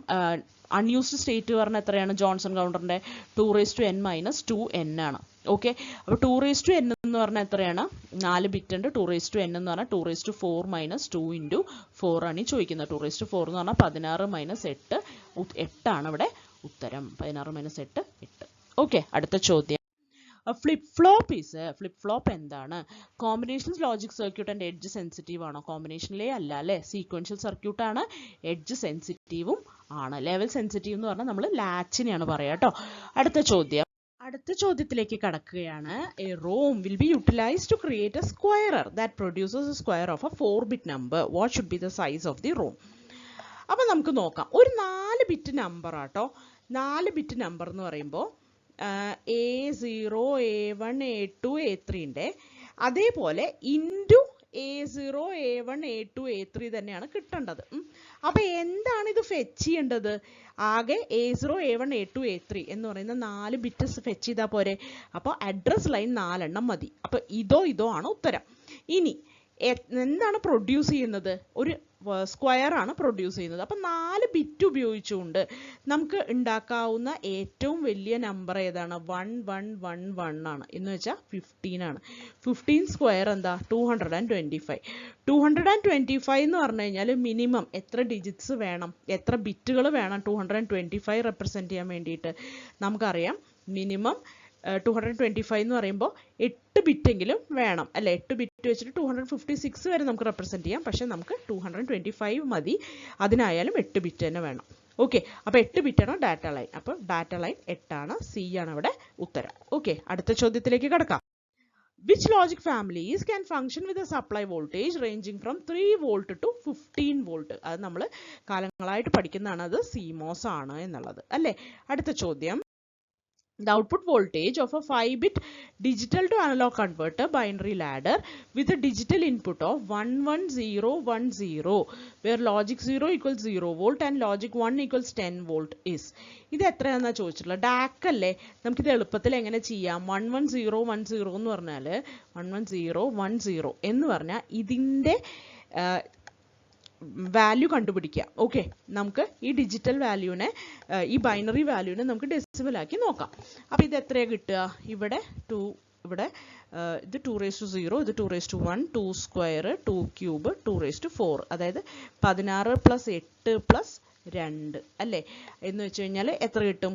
അൺയൂസ്ഡ് സ്റ്റേറ്റ് പറഞ്ഞാൽ എത്രയാണ്? Johnson കൗണ്ടറിൻ്റെ 2n - 2n ആണ്. Okay, അപ്പോൾ 2n എന്ന് പറഞ്ഞാൽ എത്രയാണ്? 4 ബിറ്റ് ഉണ്ട്. 2n എന്ന് പറഞ്ഞാൽ 2⁴ - 2 × 4 ആണ് ഈ ചോദിക്കുന്നത്. 2⁴ എന്ന് പറഞ്ഞാൽ 16 - 8 8 ആണ് ഇവിടെ ഉത്തരം. 16 - 8 8. ഓക്കെ, അടുത്ത ചോദ്യം. ഫ്ലിപ്പ് ഫ്ലോപ്പ് എന്താണ്? Combination logic circuit and edge sensitive ആണോ? കോമ്പിനേഷനിലേ അല്ല അല്ലേ? സീക്വൻഷ്യൽ സർക്യൂട്ടാണ്, എഡ്ജ് സെൻസിറ്റീവും ആണ്. ലെവൽ സെൻസിറ്റീവ് എന്ന് പറഞ്ഞാൽ നമ്മൾ ലാച്ചിനെയാണ് പറയുക കേട്ടോ. അടുത്ത ചോദ്യത്തിലേക്ക് കടക്കുകയാണ്. A ROM will be utilized to create a squarer that produces a square of a 4-bit number. What should be the size of the ROM? അപ്പം നമുക്ക് നോക്കാം. ഒരു 4 ബിറ്റ് നമ്പർ ആട്ടോ. 4 ബിറ്റ് നമ്പർ എന്ന് പറയുമ്പോൾ A0 A1 A2 A3 അതേപോലെ into A0 A1 A2 A3 തന്നെയാണ് കിട്ടേണ്ടത്. അപ്പോൾ എന്താണ് ഇത് ഫെച്ച് ചെയ്യേണ്ടത്? ആകെ A0 A1 A2 A3 എന്ന് പറയുന്ന 4 ബിറ്റ് ഫെച്ച് ചെയ്താൽ പോരെ? അപ്പോൾ അഡ്രസ് ലൈൻ 4 എണ്ണം മതി. അപ്പോൾ ഇതോ ആണ് ഉത്തരം. ഇനി എന്താണ് പ്രൊഡ്യൂസ് ചെയ്യുന്നത്? ഒരു സ്ക്വയർ ആണ് പ്രൊഡ്യൂസ് ചെയ്യുന്നത്. അപ്പം 4 ബിറ്റ് ഉപയോഗിച്ചുകൊണ്ട് നമുക്ക് ഉണ്ടാക്കാവുന്ന ഏറ്റവും വലിയ നമ്പർ ഏതാണ്? 1111 ആണ്. എന്ന് വെച്ചാൽ 15 ആണ്. 15 സ്ക്വയർ എന്താ? 225. 225 എന്ന് പറഞ്ഞു കഴിഞ്ഞാൽ മിനിമം എത്ര ഡിജിറ്റ്സ് വേണം, എത്ര ബിറ്റുകൾ വേണം 225 റെപ്രസെൻറ്റ് ചെയ്യാൻ വേണ്ടിയിട്ട്? നമുക്കറിയാം മിനിമം 225 എന്ന് പറയുമ്പോൾ 8 ബിറ്റെങ്കിലും വേണം അല്ലേ? 8 ബിറ്റ് വെച്ചിട്ട് 256 വരെ നമുക്ക് റെപ്രസെൻറ്റ് ചെയ്യാം. പക്ഷേ നമുക്ക് 225 മതി. അതിനായാലും 8 ബിറ്റ് തന്നെ വേണം. ഓക്കെ, അപ്പോൾ 8 ബിറ്റാണ് ഡാറ്റ ലൈൻ. അപ്പോൾ ഡാറ്റ ലൈൻ 8 ആണ്. സി ആണ് ഇവിടെ ഉത്തരം. ഓക്കെ, അടുത്ത ചോദ്യത്തിലേക്ക് കടക്കാം. Which logic families can function with a supply voltage ranging from 3 volt to 15 volt? അത് നമ്മൾ കാലങ്ങളായിട്ട് പഠിക്കുന്നതാണ്. അത് CMOS ആണ് എന്നുള്ളത് അല്ലേ? അടുത്ത ചോദ്യം. The output voltage of a 5-bit digital to analog converter binary ladder with a digital input of 11010 where logic 0 equals 0 volt and logic 1 equals 10 volt is. ഇത് എത്രയാണെന്നാണ് ചോദിച്ചിട്ടുള്ളത്? ഡാക്ക് അല്ലേ? നമുക്കിത് എളുപ്പത്തിൽ എങ്ങനെ ചെയ്യാം? 11010 എന്ന് പറഞ്ഞാൽ 11010 എന്ന് പറഞ്ഞാൽ ഇതിൻ്റെ വാല്യൂ കണ്ടുപിടിക്കുക. ഓക്കെ, നമുക്ക് ഈ ഡിജിറ്റൽ വാല്യൂവിനെ ഈ ബൈനറി വാല്യൂവിനെ നമുക്ക് ഡെസിമൽ ആക്കി നോക്കാം. അപ്പോൾ ഇത് എത്രയാണ് കിട്ടുക? ഇവിടെ 2 ഇവിടെ ഇത് 2⁻0, ഇത് 2⁻1, 2 സ്ക്വയർ, 2 ക്യൂബ്, 2⁻4, അതായത് 16 + 8 + 2 അല്ലേ? എന്ന് വെച്ച് കഴിഞ്ഞാൽ എത്ര കിട്ടും?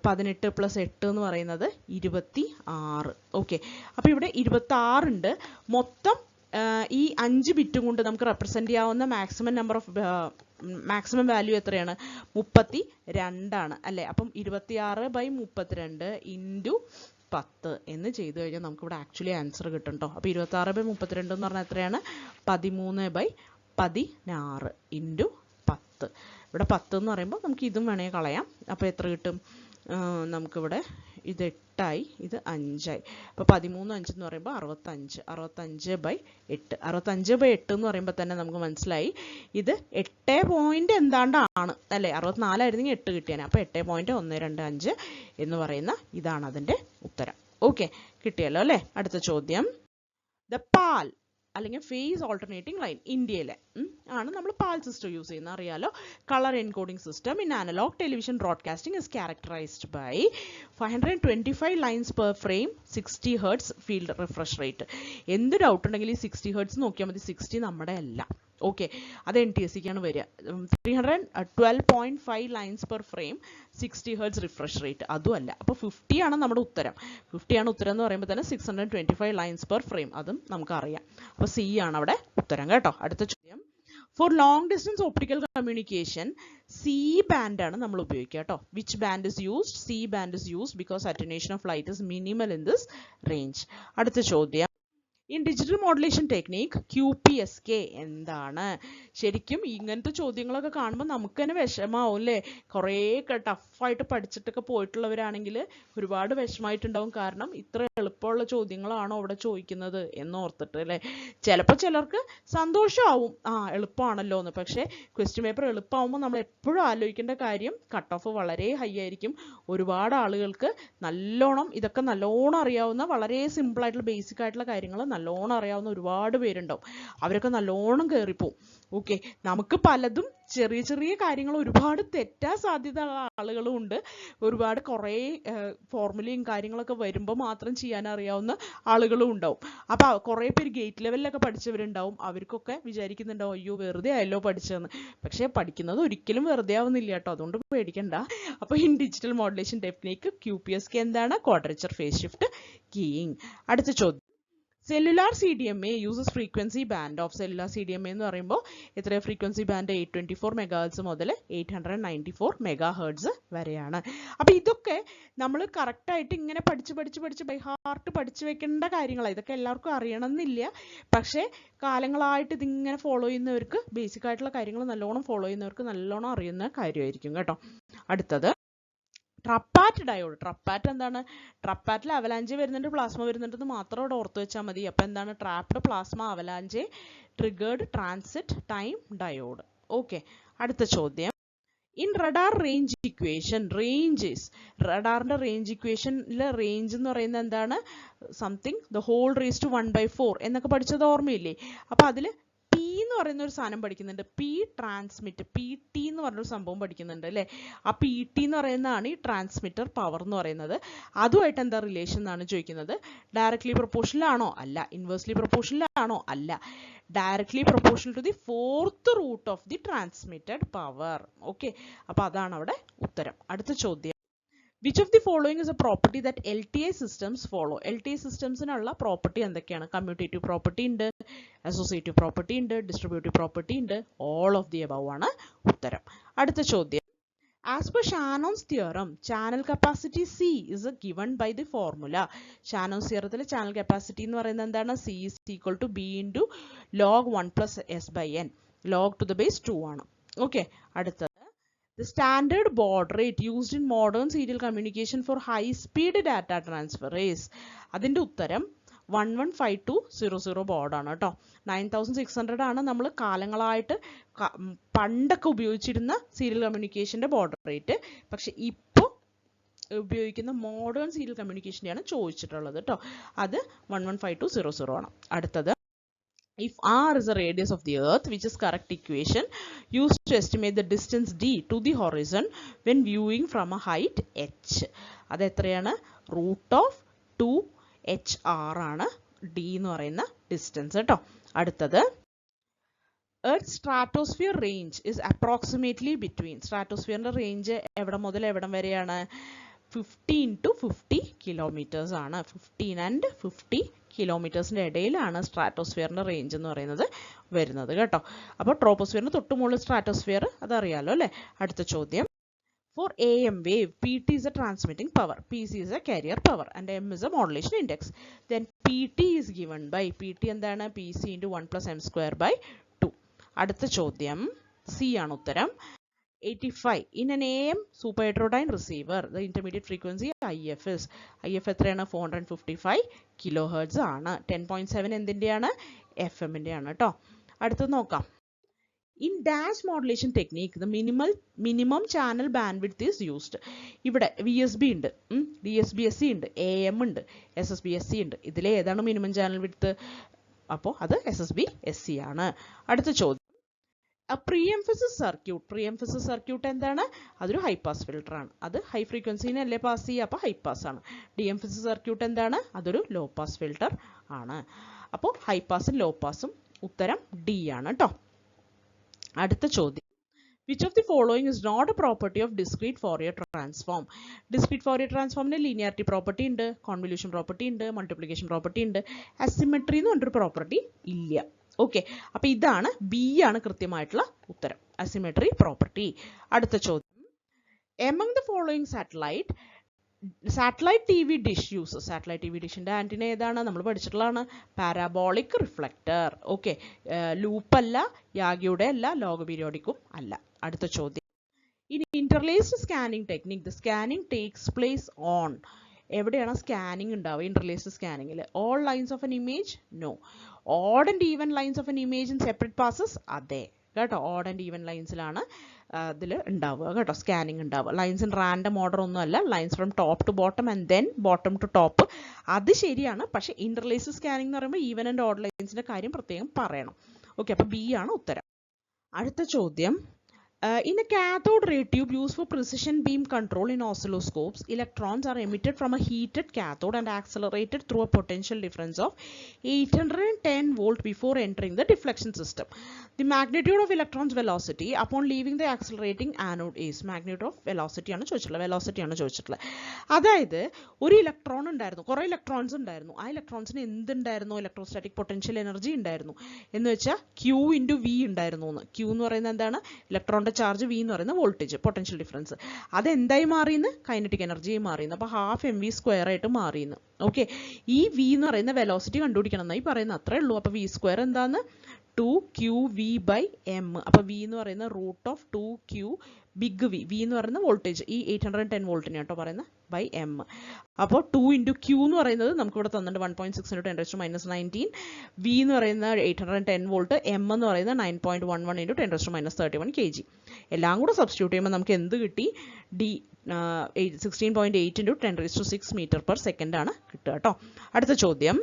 18 + 8 എന്ന് പറയുന്നത് 26. ഓക്കെ, അപ്പോൾ ഇവിടെ 26 ഉണ്ട്. മൊത്തം ഈ 5 ബിറ്റും കൊണ്ട് നമുക്ക് റെപ്രസെൻറ്റ് ചെയ്യാവുന്ന മാക്സിമം വാല്യൂ എത്രയാണ്? 32 ആണ് അല്ലേ? അപ്പം 26/32 × 10 എന്ന് ചെയ്തു കഴിഞ്ഞാൽ നമുക്ക് ഇവിടെ ആക്ച്വലി ആൻസർ കിട്ടും കേട്ടോ. അപ്പോൾ 26/32 എന്ന് പറഞ്ഞാൽ എത്രയാണ്? 13/16 × 10. ഇവിടെ 10 എന്ന് പറയുമ്പോൾ നമുക്ക് ഇതും വേണമെങ്കിൽ കളയാം. അപ്പോൾ എത്ര കിട്ടും? നമുക്കിവിടെ ഇത് 8ആയി, ഇത് 5ആയി. അപ്പോൾ 13 5 എന്ന് പറയുമ്പോൾ 65. 65/8. 65/8 എന്ന് പറയുമ്പോൾ തന്നെ നമുക്ക് മനസ്സിലായി ഇത് 8 പോയിന്റ് എന്താണ്ടാണ് അല്ലേ? 64 ആയിരുന്നെങ്കിൽ 8 കിട്ടിയാണ്. അപ്പോൾ 8.125 എന്ന് പറയുന്ന ഇതാണ് അതിൻ്റെ ഉത്തരം. ഓക്കെ, കിട്ടിയല്ലോ അല്ലേ? അടുത്ത ചോദ്യം. ദ പാൽ അല്ലെങ്കിൽ ഫേസ് ഓൾട്ടർനേറ്റിംഗ് ലൈൻ ഇന്ത്യയിലെ ആണ് നമ്മൾ പാൽ സിസ്റ്റം യൂസ് ചെയ്യുന്നത് അറിയാലോ. Colour encoding system in analogue television broadcasting is characterised by 525 lines per frame, 60 hertz field refresh rate. എന്ത് ഡൗട്ട് ഉണ്ടെങ്കിൽ ഈ 60 ഹെർട്സ് നോക്കിയാൽ മതി. 60 നമ്മുടെ അല്ല. ഓക്കെ, അത് NTSCക്കാണ് വരിക. 312.5 lines per frame, 60 hertz refresh rate, അതും അല്ല. അപ്പോൾ 50 ആണ് നമ്മുടെ ഉത്തരം. 50 ആണ് ഉത്തരം എന്ന് പറയുമ്പോൾ തന്നെ 625 ലൈൻസ് പെർ ഫ്രെയിം, അതും നമുക്കറിയാം. അപ്പോൾ C ആണ് അവിടെ ഉത്തരം കേട്ടോ. അടുത്ത ചോദ്യം. For long distance optical communication C band ആണ് നമ്മൾ ഉപയോഗിക്കുക കേട്ടോ. Which band is used? C band is used because attenuation of light is minimal in this range. അടുത്ത ചോദ്യം. In digital modulation technique QPSK എന്താണ്? ശരിക്കും ഇങ്ങനത്തെ ചോദ്യങ്ങളൊക്കെ കാണുമ്പോൾ നമുക്ക് തന്നെ വിഷമാവും അല്ലേ? കുറേയൊക്കെ ടഫായിട്ട് പഠിച്ചിട്ടൊക്കെ പോയിട്ടുള്ളവരാണെങ്കിൽ ഒരുപാട് വിഷമായിട്ടുണ്ടാവും. കാരണം ഇത്ര എളുപ്പമുള്ള ചോദ്യങ്ങളാണോ അവിടെ ചോദിക്കുന്നത് എന്നോർത്തിട്ട് അല്ലേ? ചിലപ്പോൾ ചിലർക്ക് സന്തോഷമാവും, എളുപ്പമാണല്ലോ എന്ന്. പക്ഷേ ക്വസ്റ്റ്യൻ പേപ്പർ എളുപ്പമാകുമ്പോൾ നമ്മൾ എപ്പോഴും ആലോചിക്കേണ്ട കാര്യം കട്ട് ഓഫ് വളരെ ഹൈ ആയിരിക്കും. ഒരുപാട് ആളുകൾക്ക് ഇതൊക്കെ നല്ലോണം അറിയാവുന്ന, വളരെ സിമ്പിളായിട്ടുള്ള ബേസിക് ആയിട്ടുള്ള കാര്യങ്ങൾ നല്ലോണം അറിയാവുന്ന ഒരുപാട് പേരുണ്ടാവും. അവരൊക്കെ നല്ലോണം കയറിപ്പോവും. ഓക്കെ, നമുക്ക് പലതും ചെറിയ ചെറിയ കാര്യങ്ങൾ ഒരുപാട് തെറ്റാൻ സാധ്യത ആളുകളും ഉണ്ട്. ഒരുപാട് കുറേ ഫോർമുലയും കാര്യങ്ങളൊക്കെ വരുമ്പോൾ മാത്രം ചെയ്യാൻ അറിയാവുന്ന ആളുകളും ഉണ്ടാവും. അപ്പോൾ കുറേ പേര് ഗേറ്റ് ലെവലിലൊക്കെ പഠിച്ചവരുണ്ടാവും. അവർക്കൊക്കെ വിചാരിക്കുന്നുണ്ടാവും അയ്യോ വെറുതെ ആയല്ലോ പഠിച്ചതെന്ന്. പക്ഷേ പഠിക്കുന്നത് ഒരിക്കലും വെറുതെ ആവുന്നില്ല കേട്ടോ, അതുകൊണ്ട് പേടിക്കണ്ട. അപ്പോൾ in digital modulation technique QPSK എന്താണ്? Quadrature phase shift keying. അടുത്ത ചോദ്യം. Cellular CDMA uses frequency band of. Cellular CDMA എന്ന് പറയുമ്പോൾ എത്ര ഫ്രീക്വൻസി ബാൻഡ്? 824 MHz മുതൽ 894 MHz വരെയാണ്. അപ്പോൾ ഇതൊക്കെ നമ്മൾ കറക്റ്റായിട്ട് ഇങ്ങനെ പഠിച്ച് ബൈ ഹാർട്ട് പഠിച്ചു വെക്കേണ്ട കാര്യങ്ങളാണ്. ഇതൊക്കെ എല്ലാവർക്കും അറിയണമെന്നില്ല. പക്ഷേ കാലങ്ങളായിട്ട് ഇതിങ്ങനെ ഫോളോ ചെയ്യുന്നവർക്ക്, ബേസിക് ആയിട്ടുള്ള കാര്യങ്ങൾ നല്ലോണം ഫോളോ ചെയ്യുന്നവർക്ക് നല്ലോണം അറിയുന്ന കാര്യമായിരിക്കും കേട്ടോ. അടുത്തത് ട്രപ്പാറ്റ് ഡയോഡ്. ട്രപ്പാറ്റ് എന്താണ്? ട്രപ്പാറ്റിൽ അവലാഞ്ചെ വരുന്നുണ്ട്, പ്ലാസ്മ വരുന്നുണ്ടെന്ന് മാത്രം അവിടെ ഓർത്ത് വെച്ചാൽ മതി. അപ്പോൾ എന്താണ്? Trapped plasma avalanche triggered transit time diode. Okay, അടുത്ത ചോദ്യം. ഇൻ റഡാർ റേഞ്ച് ഇക്വേഷൻ, റഡാറിന്റെ റേഞ്ച് ഇക്വേഷനിലെ റേഞ്ച് എന്ന് പറയുന്നത് എന്താണ്? Something the whole raise to 1/4 എന്നൊക്കെ പഠിച്ചത് ഓർമ്മയില്ലേ? അപ്പോൾ അതിൽ P എന്ന് പറയുന്ന ഒരു സാധനം പഠിക്കുന്നുണ്ട്. P ട്രാൻസ്മിറ്റ്, PT എന്ന് പറഞ്ഞൊരു സംഭവം പഠിക്കുന്നുണ്ട് അല്ലേ? ആ PT എന്ന് പറയുന്നതാണ് ഈ ട്രാൻസ്മിറ്റർ പവർ എന്ന് പറയുന്നത്. അതുമായിട്ട് എന്താ റിലേഷൻ എന്നാണ് ചോദിക്കുന്നത്. ഡയറക്ട്ലി പ്രൊപ്പോർഷണൽ ആണോ? അല്ല. ഇൻവേഴ്സ്ലി പ്രൊപ്പോർഷണൽ ആണോ? അല്ല. Directly proportional to the 4th root of the transmitted power. Okay, അപ്പോൾ അതാണ് അവിടെ ഉത്തരം. അടുത്ത ചോദ്യം. Which of the following is a property that LTI systems follow? LTI systems-നുള്ള പ്രോപ്പർട്ടി എന്തൊക്കെയാണ്? കമ്മ്യൂട്ടേറ്റീവ് പ്രോപ്പർട്ടി ഉണ്ട്, അസോസിയേറ്റീവ് പ്രോപ്പർട്ടി ഉണ്ട്, ഡിസ്ട്രിബ്യൂട്ടീവ് പ്രോപ്പർട്ടി ഉണ്ട്. ഓൾ ഓഫ് ദി അബവ് ആണ് ഉത്തരം. അടുത്ത ചോദ്യം. As per Shannon's theorem, channel capacity C is given by the formula. Shannon's theorem channel capacity എന്ന് പറയുന്നത് എന്താണ്? C is equal to B into log 1 plus S by N. log to the base 2 ആണ്. Okay, അടുത്ത. The standard baud rate used in modern serial communication for high-speed data transfer is. അതിൻ്റെ ഉത്തരം 115200 baud ആണ് കേട്ടോ. 9600 ആണ് നമ്മൾ കാലങ്ങളായിട്ട് പണ്ടൊക്കെ ഉപയോഗിച്ചിരുന്ന സീരിയൽ കമ്മ്യൂണിക്കേഷൻ്റെ baud rate. പക്ഷെ ഇപ്പോൾ ഉപയോഗിക്കുന്ന മോഡേൺ സീരിയൽ കമ്മ്യൂണിക്കേഷൻ്റെയാണ് ചോദിച്ചിട്ടുള്ളത് കേട്ടോ. അത് 115200 ആണ്. അടുത്തത്. If R is the radius of the earth, which is correct equation used to estimate the distance D to the horizon when viewing from a height h. അത് എത്രയാണ്? √2 HR ആണ് D എന്ന് പറയുന്ന ഡിസ്റ്റൻസ് കേട്ടോ. അടുത്തത് Earth's stratosphere range is approximately between, സ്ട്രാറ്റോസ്ഫിയറിന്റെ range എവിടെ മുതൽ എവിടം വരെയാണ്? 15 to 50 കിലോമീറ്റേഴ്സ് ആണ്. 15 and 50 കിലോമീറ്റേഴ്സിന്റെ ഇടയിലാണ് സ്ട്രാറ്റോസ്ഫിയറിന്റെ റേഞ്ച് എന്ന് പറയുന്നത് വരുന്നത് കേട്ടോ. അപ്പോൾ ട്രോപ്പോസ്ഫിയറിന് തൊട്ട് മുകളിൽ സ്ട്രാറ്റോസ്ഫിയർ അതറിയാലോ അല്ലേ. അടുത്ത ചോദ്യം, for AM wave, PT is a transmitting power, PC is a carrier power, and M is a modulation index. Then PT is given by, PT എന്താണ്? PC into 1 plus M square by 2. അടുത്ത ചോദ്യം C ആണ് ഉത്തരം. 85. In an AM super heterodyne receiver, the intermediate frequency IF is, IF എത്രയാണ്? 455 kilohertz ആണ്. 10.7 എന്തിൻ്റെയാണ്? FM ൻ്റെയാണ് കേട്ടോ. അടുത്തത് നോക്കാം. In dash modulation technique, the minimum channel bandwidth is used. ഇവിടെ VSB ഉണ്ട്, DSBSC ഉണ്ട്, AM ഉണ്ട്, SSBSC ഉണ്ട്. ഇതിലെ ഏതാണ് മിനിമം ചാനൽ വിഡ്ത്ത്? അപ്പോൾ അത് SSBSC ആണ്. അടുത്ത ചോദ്യം, പ്രീഎംഫസിസ് സർക്യൂട്ട് എന്താണ്? അതൊരു ഹൈ പാസ് ഫിൽട്ടർ ആണ്. അത് ഹൈ ഫ്രീക്വൻസിനെ അല്ലേ പാസ് ചെയ്യുക, അപ്പോൾ ഹൈ പാസ് ആണ്. ഡിഎംഫസിസ് സർക്യൂട്ട് എന്താണ്? അതൊരു ലോ പാസ് ഫിൽട്ടർ ആണ്. അപ്പോൾ ഹൈ പാസും ലോ പാസും ഉത്തരം D ആണ് കേട്ടോ. അടുത്ത ചോദ്യം, which of the following is not a property of discrete Fourier transform? discrete Fourier transformന് linearity property ഉണ്ട്, convolution property ഉണ്ട്, multiplication property ഉണ്ട്, asymmetry എന്ന് പറഞ്ഞൊരു പ്രോപ്പർട്ടി ഇല്ല. ഓക്കെ, അപ്പൊ ഇതാണ് B ആണ് കൃത്യമായിട്ടുള്ള ഉത്തരം, asymmetry property. അടുത്ത ചോദ്യം, among the following satellite TV dish uses, satellite TV ഡിഷിന്റെ ആന്റിന ഏതാണ്? നമ്മൾ പഠിച്ചിട്ടുള്ളതാണ്, പാരാബോളിക് റിഫ്ലക്ടർ. ഓക്കെ, ലൂപ്പ് അല്ല, യാഗിയുടെ അല്ല, ലോഗ് പീരിയോഡിക്കും അല്ല. അടുത്ത ചോദ്യം, ഇനി interlaced scanning technique, the scanning takes place on, എവിടെയാണ് സ്കാനിങ് ഉണ്ടാവുക ഇന്റർലേസ്ഡ് സ്കാനിങ്ങിൽ? All lines of an image? No. Odd and even lines of an image in separate passes? അതെ കേട്ടോ, ഓഡ് ആൻഡ് ഈവൻ ലൈൻസിലാണ് ഇതിൽ ഉണ്ടാവുക കേട്ടോ, സ്കാനിങ് ഉണ്ടാവുക. ലൈൻസ് ഇൻ റാൻഡം ഓർഡർ ഒന്നും അല്ല, lines from top to bottom and then bottom to top. അത് ശരിയാണ്, പക്ഷേ ഇന്റർലേസ്ഡ് സ്കാനിങ് എന്ന് പറയുമ്പോൾ ഈവൻ ആൻഡ് ഓഡ് ലൈൻസിന്റെ കാര്യം പ്രത്യേകം പറയണം. ഓക്കെ, അപ്പോൾ B ആണ് ഉത്തരം. അടുത്ത ചോദ്യം, in a cathode ray tube used for precision beam control in oscilloscopes, electrons are emitted from a heated cathode and accelerated through a potential difference of 810 volt before entering the deflection system. The magnitude of electron's velocity upon leaving the accelerating anode is, magnitude of velocity ആണ് ചോദിച്ചിട്ടുള്ളത്. അതായത് ഒരു electron ഉണ്ടായിരുന്നു, കുറേ electrons ഉണ്ടായിരുന്നു. ആ ഇലക്ട്രോൺസിന് എന്തുണ്ടായിരുന്നു? Electrostatic potential energy ഉണ്ടായിരുന്നു. എന്ന് വെച്ചാൽ Q into V ഉണ്ടായിരുന്നു എന്ന്. Q എന്ന് പറയുന്നത് എന്താണ്? ഇലക്ട്രോൺ ചാർജ്, V എന്ന് പറയുന്ന വോൾട്ടേജ്, പൊട്ടൻഷ്യൽ ഡിഫറൻസ്. അതെന്തായി മാറിയെന്ന്? കൈനറ്റിക് എനർജിയായി മാറിയെന്ന്. അപ്പോൾ ½ mv² ആയിട്ട് മാറിയെന്ന്. ഓക്കെ, ഈ V എന്ന് പറയുന്ന വെലോസിറ്റി കണ്ടുപിടിക്കണം എന്നായി പറയുന്നത്, അത്രേ ഉള്ളൂ. അപ്പോൾ V² എന്താന്ന്? 2qv/m. അപ്പോൾ V എന്ന് പറയുന്ന √2q ബിഗ് V എന്ന് പറയുന്ന വോൾട്ടേജ്, ഈ 810 വോൾട്ടിനെ കേട്ടോ പറയുന്നത്, /m. അപ്പോൾ 2 into q എന്ന് പറയുന്നത് നമുക്കിവിടെ തന്നിട്ടുണ്ട് 1.6 × 10⁻⁻19. V എന്ന് പറയുന്ന 810 വോൾട്ട്, M എന്ന് പറയുന്നത് 9.11 × 10⁻31 kg. എല്ലാം കൂടെ സബ്സ്റ്റിറ്റ്യൂട്ട് ചെയ്യുമ്പോൾ നമുക്ക് എന്ത് കിട്ടി? 16.8 × 10⁶ m/s ആണ് കിട്ടുക കേട്ടോ. അടുത്ത ചോദ്യം,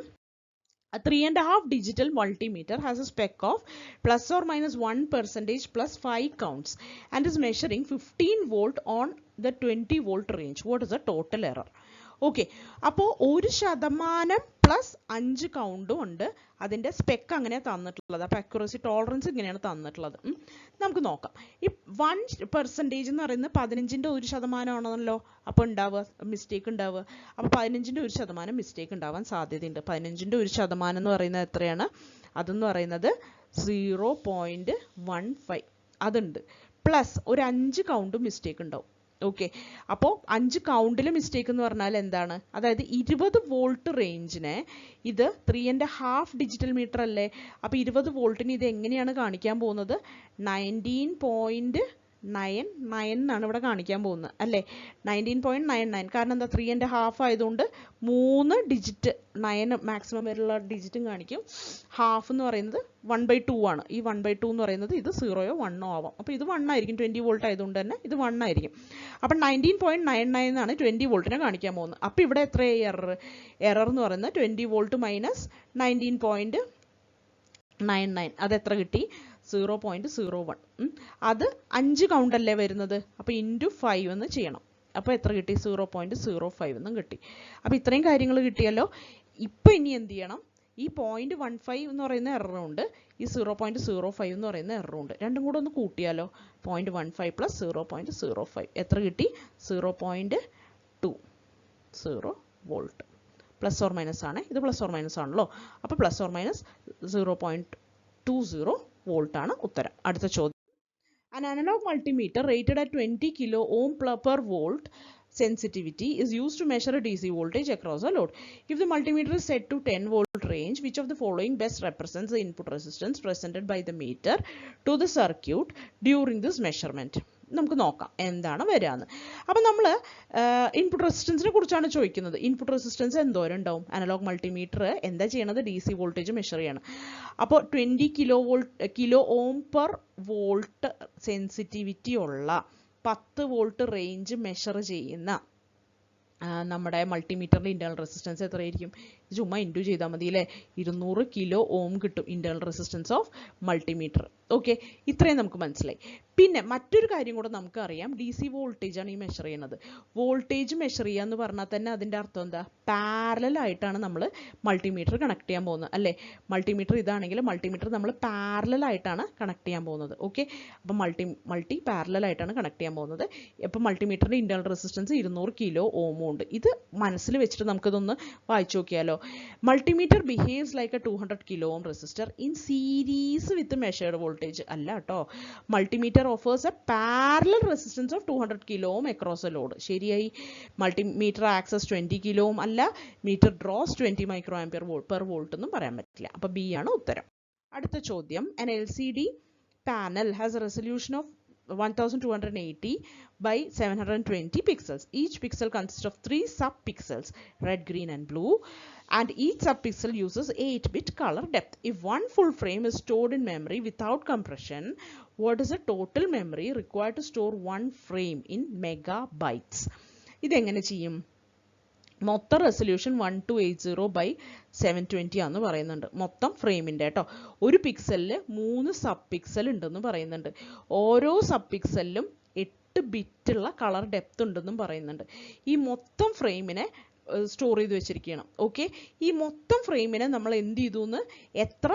a 3.5 digital multimeter has a spec of ±1% plus 5 counts and is measuring 15 volt on the 20 volt range. What is the total error? Okay, അപ്പോൾ 1% പ്ലസ് 5 കൗണ്ടും ഉണ്ട്. അതിൻ്റെ സ്പെക്ക് അങ്ങനെയാണ് തന്നിട്ടുള്ളത്. അപ്പോൾ അക്യുറസി ടോളറൻസ് ഇങ്ങനെയാണ് തന്നിട്ടുള്ളത്. നമുക്ക് നോക്കാം. ഈ 1% എന്ന് പറയുന്നത് 15ന്റെ 1% ആണല്ലോ അപ്പോൾ ഉണ്ടാവുക, മിസ്റ്റേക്ക് ഉണ്ടാവുക. അപ്പോൾ 15ന്റെ 1% മിസ്റ്റേക്ക് ഉണ്ടാവാൻ സാധ്യതയുണ്ട്. 15ന്റെ 1% എന്ന് പറയുന്നത് എത്രയാണ്? അതെന്ന് പറയുന്നത് 0.15 അതുണ്ട്. പ്ലസ് ഒരു 5 കൗണ്ടും മിസ്റ്റേക്ക് ഉണ്ടാവും. ഓക്കെ, അപ്പോൾ 5 കൗണ്ടിൽ മിസ്റ്റേക്ക് എന്ന് പറഞ്ഞാൽ എന്താണ്? അതായത് 20 വോൾട്ട് റേഞ്ചിനെ ഇത് 3.5 ഡിജിറ്റൽ മീറ്റർ അല്ലേ? അപ്പോൾ 20 വോൾട്ടിന് ഇത് എങ്ങനെയാണ് കാണിക്കാൻ പോകുന്നത്? 19.99 എന്നാണ് ഇവിടെ കാണിക്കാൻ പോകുന്നത് അല്ലേ? 19.99. കാരണം എന്താ? 3.5 ആയതുകൊണ്ട് 3 ഡിജിറ്റ്, 9 മാക്സിമം വരെയുള്ള ഡിജിറ്റും കാണിക്കും. ഹാഫ് എന്ന് പറയുന്നത് 1/2 ആണ്. ഈ 1/2 എന്ന് പറയുന്നത് ഇത് 0 ഓ 1 ഓ ആവാം. അപ്പോൾ ഇത് 1 ആയിരിക്കും, 20 വോൾട്ട് ആയതുകൊണ്ട് തന്നെ ഇത് 1 ആയിരിക്കും. അപ്പം 19.99 എന്നാണ് 20 വോൾട്ടിനെ കാണിക്കാൻ പോകുന്നത്. അപ്പോൾ ഇവിടെ എത്രയായി എറർ എന്ന് പറയുന്നത്? 20 വോൾട്ട് മൈനസ് 19.99. അതെത്ര കിട്ടി? 0.01. അത് 5 കൗണ്ടല്ലേ വരുന്നത്, അപ്പോൾ ഇൻറ്റു 5 എന്ന് ചെയ്യണം. അപ്പോൾ എത്ര കിട്ടി? 0.05 എന്നും കിട്ടി. അപ്പോൾ ഇത്രയും കാര്യങ്ങൾ കിട്ടിയല്ലോ. ഇപ്പം ഇനി എന്ത് ചെയ്യണം, ഈ 0.15 എന്ന് പറയുന്ന എററുണ്ട്, ഈ 0.05 എന്ന് പറയുന്ന എററുണ്ട്, രണ്ടും കൂടെ ഒന്ന് കൂട്ടിയാലോ. 0.15 പ്ലസ് 0.05 എത്ര കിട്ടി? 0.20 വോൾട്ട്. പ്ലസ് ഓർ മൈനസ് ആണ്, ഇത് പ്ലസ് ഓർ മൈനസ് ആണല്ലോ. അപ്പോൾ പ്ലസ് ഓർ മൈനസ് 0.20 വോൾട്ട് ആണ് ഉത്തരം. അടുത്ത ചോദ്യം. An analog multimeter rated at 20 kilo ohm per volt sensitivity is used to measure a DC voltage across a load. If the multimeter is set to 10 volt range, which of the following best represents the input resistance presented by the meter to the circuit during this measurement? നമുക്ക് നോക്കാം എന്താണ് വരാന്ന്. അപ്പം നമ്മൾ input റെസിസ്റ്റൻസിനെ കുറിച്ചാണ് ചോദിക്കുന്നത്. Input resistance എന്തോരം ഉണ്ടാവും? അനലോഗ് മൾട്ടിമീറ്റർ എന്താ ചെയ്യണത്? DC വോൾട്ടേജ് മെഷർ ചെയ്യണം. അപ്പോൾ 20 കിലോ ഓം പെർ വോൾട്ട് സെൻസിറ്റിവിറ്റി ഉള്ള 10 വോൾട്ട് റേഞ്ച് മെഷർ ചെയ്യുന്ന നമ്മുടെ മൾട്ടിമീറ്ററിൻ്റെ ഇൻറ്റേർണൽ റെസിസ്റ്റൻസ് എത്രയായിരിക്കും? ചുമ്മാ ഇൻറ്റു ചെയ്താൽ മതി അല്ലേ. 200 കിലോ ഓം കിട്ടും internal resistance of multimeter. Okay, ഇത്രയും നമുക്ക് മനസ്സിലായി. പിന്നെ മറ്റൊരു കാര്യം കൂടെ നമുക്കറിയാം, DC വോൾട്ടേജ് ആണ് ഈ മെഷർ ചെയ്യുന്നത്. വോൾട്ടേജ് മെഷർ ചെയ്യുക എന്ന് പറഞ്ഞാൽ തന്നെ അതിൻ്റെ അർത്ഥം എന്താ? പാരലൽ ആയിട്ടാണ് നമ്മൾ മൾട്ടിമീറ്റർ കണക്ട് ചെയ്യാൻ പോകുന്നത് അല്ലേ. മൾട്ടിമീറ്റർ ഇതാണെങ്കിൽ മൾട്ടിമീറ്റർ നമ്മൾ പാരലൽ ആയിട്ടാണ് കണക്ട് ചെയ്യാൻ പോകുന്നത്. ഓക്കെ, അപ്പം മൾട്ടി പാരലൽ ആയിട്ടാണ് കണക്ട് ചെയ്യാൻ പോകുന്നത്. അപ്പം മൾട്ടിമീറ്ററിൻ്റെ ഇൻറ്റേർണൽ റെസിസ്റ്റൻസ് 200 കിലോ ഓമും ഉണ്ട്. ഇത് മനസ്സിൽ വെച്ചിട്ട് നമുക്കിതൊന്ന് വായിച്ചു നോക്കിയാലോ. Multimeter behaves like a 200 kilo ohm resistor in series with measured voltage അല്ല കേട്ടോ. Multimeter offers a parallel resistance of 200 kilo ohm across a load. ശരിയായി. മൾട്ടിമീറ്റർ ആക്സസ് 20 കിലോ ഓം അല്ല. Meter draws 20 micro ampere per volt എന്നും പറയാൻ പറ്റില്ല. അപ്പോൾ B ആണ് ഉത്തരം. അടുത്ത ചോദ്യം. An LCD panel has a resolution of 1280 by 720 pixels. Each pixel consists of 3 subpixels, red, green and blue, and each subpixel uses 8-bit color depth. If one full frame is stored in memory without compression, what is the total memory required to store one frame in megabytes? ഇതെങ്ങനെ ചെയ്യും? മൊത്തം resolution 1280/720 ആണെന്ന് പറയുന്നുണ്ട് മൊത്തം ഫ്രെയിമിൻ്റെ കേട്ടോ. ഒരു പിക്സലിൽ 3 sub pixel ഉണ്ടെന്ന് പറയുന്നുണ്ട്. ഓരോ സബ് പിക്സലിലും 8 ബിറ്റുള്ള കളർ ഡെപ്ത് ഉണ്ടെന്നും പറയുന്നുണ്ട്. ഈ മൊത്തം ഫ്രെയിമിനെ സ്റ്റോർ ചെയ്ത് വെച്ചിരിക്കണം. ഓക്കെ, ഈ മൊത്തം ഫ്രെയിമിനെ നമ്മൾ എന്ത് ചെയ്തു എന്ന്, എത്ര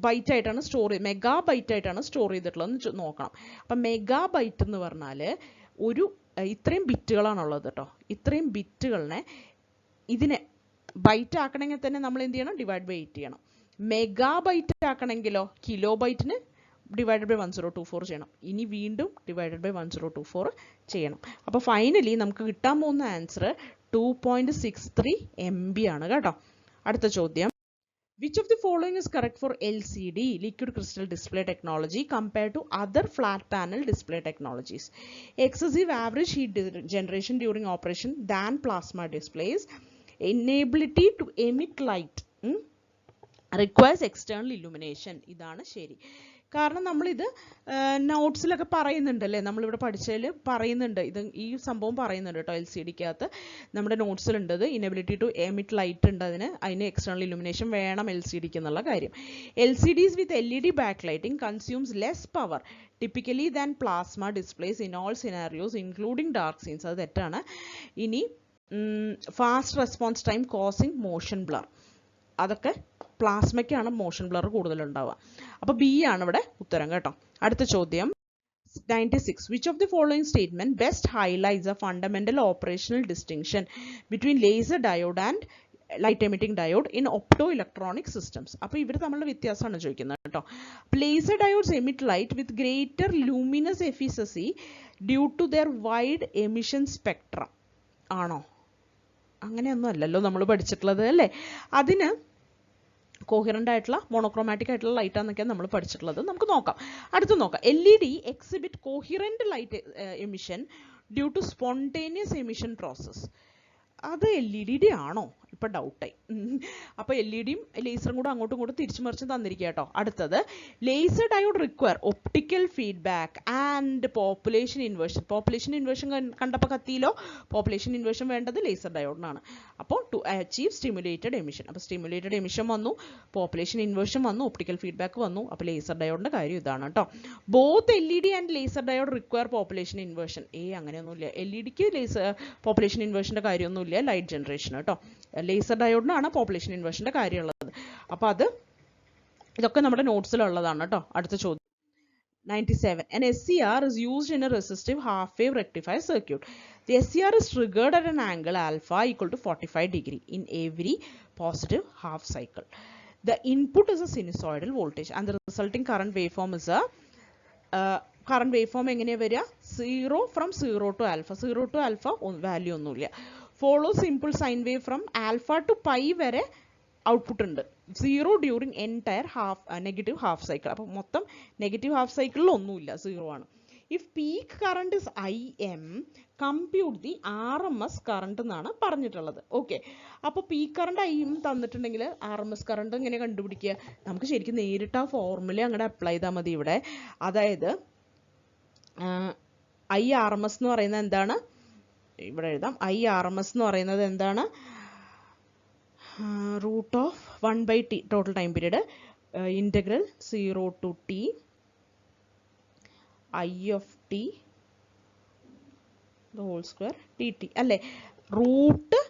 ബൈറ്റ് ആയിട്ടാണ് സ്റ്റോർ ചെയ്ത്, മെഗാ ബൈറ്റ് ആയിട്ടാണ് സ്റ്റോർ ചെയ്തിട്ടുള്ളതെന്ന് നോക്കണം. അപ്പം മെഗാ ബൈറ്റ് എന്ന് പറഞ്ഞാൽ ഒരു ഇത്രയും ബിറ്റുകളാണുള്ളത് കേട്ടോ. ഇത്രയും ബിറ്റുകളിനെ ഇതിനെ ബൈറ്റ് ആക്കണമെങ്കിൽ തന്നെ നമ്മൾ എന്ത് ചെയ്യണം? ഡിവൈഡ് ബൈ 8 ചെയ്യണം. മെഗാ ബൈറ്റ് ആക്കണമെങ്കിലോ കിലോ ബൈറ്റിന് ഡിവൈഡഡ് ബൈ 1024 ചെയ്യണം. ഇനി വീണ്ടും ഡിവൈഡഡ് ബൈ 1024 ചെയ്യണം. അപ്പോൾ ഫൈനലി നമുക്ക് കിട്ടാൻ പോകുന്ന ആൻസർ 2.63 MB ആണ് കേട്ടോ. അടുത്ത ചോദ്യം. Which of the following is correct for LCD, liquid crystal display technology, compared to other flat panel display technologies? Excessive average heat generation during operation than plasma displays. Inability to emit light requires external illumination. ഇതാണ് ശരി. കാരണം നമ്മളിത് നോട്ട്സിലൊക്കെ പറയുന്നുണ്ടല്ലേ, നമ്മളിവിടെ പഠിച്ചതിൽ പറയുന്നുണ്ട്, ഇത് ഈ സംഭവം പറയുന്നുണ്ട് കേട്ടോ. LCDക്കകത്ത് നമ്മുടെ നോട്ട്സിലുണ്ടത്. ഇനബിലിറ്റി ടു എമിറ്റ് ലൈറ്റ് ഉണ്ട്, അതിന് എക്സ്റ്റേണൽ ഇലുമിനേഷൻ വേണം LCDക്ക് എന്നുള്ള കാര്യം. LCDs with LED backlighting consumes less power typically than plasma displays in all scenarios including dark scenes. അത് തെറ്റാണ്. ഇനി fast response time causing motion blur, അതൊക്കെ പ്ലാസ്മയ്ക്കാണ് മോഷൻ ബ്ലർ കൂടുതലുണ്ടാവുക. അപ്പോൾ ബി ആണ് ഇവിടെ ഉത്തരം കേട്ടോ. അടുത്ത ചോദ്യം. 96. Which of the following statement best highlights a fundamental operational distinction between laser diode and light emitting diode in optoelectronic systems? അപ്പോൾ ഇവർ തമ്മിലുള്ള വ്യത്യാസമാണ് ചോദിക്കുന്നത് കേട്ടോ. Laser diodes emit light with greater luminous efficiency due to their wide emission spectrum. ആണോ? അങ്ങനെയൊന്നും അല്ലല്ലോ നമ്മൾ പഠിച്ചിട്ടുള്ളത് അല്ലേ. അതിന് കോഹിറൻ്റ് ആയിട്ടുള്ള മോണോക്രോമാറ്റിക് ആയിട്ടുള്ള ലൈറ്റാന്നൊക്കെയാണ് നമ്മൾ പഠിച്ചിട്ടുള്ളത്. നമുക്ക് നോക്കാം, അടുത്ത് നോക്കാം. LED exhibit coherent light emission due to spontaneous emission process. അത് LED ആണോ? ഇപ്പം ഡൗട്ടായി. അപ്പോൾ LED-യും ലേസറും കൂടെ അങ്ങോട്ടും ഇങ്ങോട്ടും തിരിച്ചു മറിച്ച് തന്നിരിക്കുക കേട്ടോ. അടുത്തത്. Laser diode require optical feedback and population inversion. Population inversion കണ്ടപ്പോൾ കത്തിയിലോ. പോപ്പുലേഷൻ ഇൻവേർഷൻ വേണ്ടത് ലേസർ ഡയോഡിനാണ്. അപ്പോൾ ടു അച്ചീവ് സ്റ്റിമുലേറ്റഡ് എമിഷൻ. അപ്പോൾ സ്റ്റിമുലേറ്റഡ് എമിഷൻ വന്നു, പോപ്പുലേഷൻ ഇൻവേർഷൻ വന്നു, ഒപ്റ്റിക്കൽ ഫീഡ്ബാക്ക് വന്നു. അപ്പോൾ ലേസർ ഡയോഡിൻ്റെ കാര്യം ഇതാണ് കേട്ടോ. Both LED and laser diode require population inversion. അങ്ങനെയൊന്നുമില്ല. LED-ക്ക് പോപ്പുലേഷൻ ഇൻവേർഷൻ്റെ കാര്യമൊന്നുമില്ല. ലൈറ്റ് ജനറേഷൻ കേട്ടോ. ലേസർ ഡയോഡിനാണ് പോപ്പുലേഷൻ ഇൻവേർഷൻ്റെ കാര്യമുള്ളത്. അപ്പോൾ ഇതൊക്കെ നമ്മുടെ നോട്ട്സിലുള്ളതാണ് കേട്ടോ. അടുത്ത ചോദ്യം 97. An SCR is used in a resistive half-wave rectifier circuit. The SCR is triggered at an angle alpha equal to 45 degree in every positive half cycle. The input is a sinusoidal voltage and the resulting current waveform is a current waveform എങ്ങനെയാ വരിക? 0 to alpha. 0 to alpha value ഒന്നുമില്ല. Follow simple sine wave from alpha to pi വരെ output ഉണ്ട്. 0 during entire negative half cycle. അപ്പോൾ മൊത്തം negative half സൈക്കിളിൽ ഒന്നുമില്ല, 0 ആണ്. If peak current is IM, compute the RMS current എന്നാണ് പറഞ്ഞിട്ടുള്ളത്. ഓക്കെ, അപ്പോൾ പീക്ക് കറണ്ട് IM തന്നിട്ടുണ്ടെങ്കിൽ RMS കറണ്ട് എങ്ങനെ കണ്ടുപിടിക്കുക? നമുക്ക് ശരിക്കും നേരിട്ട് ആ ഫോർമുല അങ്ങോട്ട് അപ്ലൈ ചെയ്താൽ മതി ഇവിടെ. അതായത് IRMS എന്ന് പറയുന്നത് എന്താണ്? ഇവിടെ എഴുതാം. IRMS എന്ന് പറയുന്നത് എന്താണ്? Root of 1/t total time period integral 0 to t I of t the whole square dt അല്ലേ? റൂട്ട്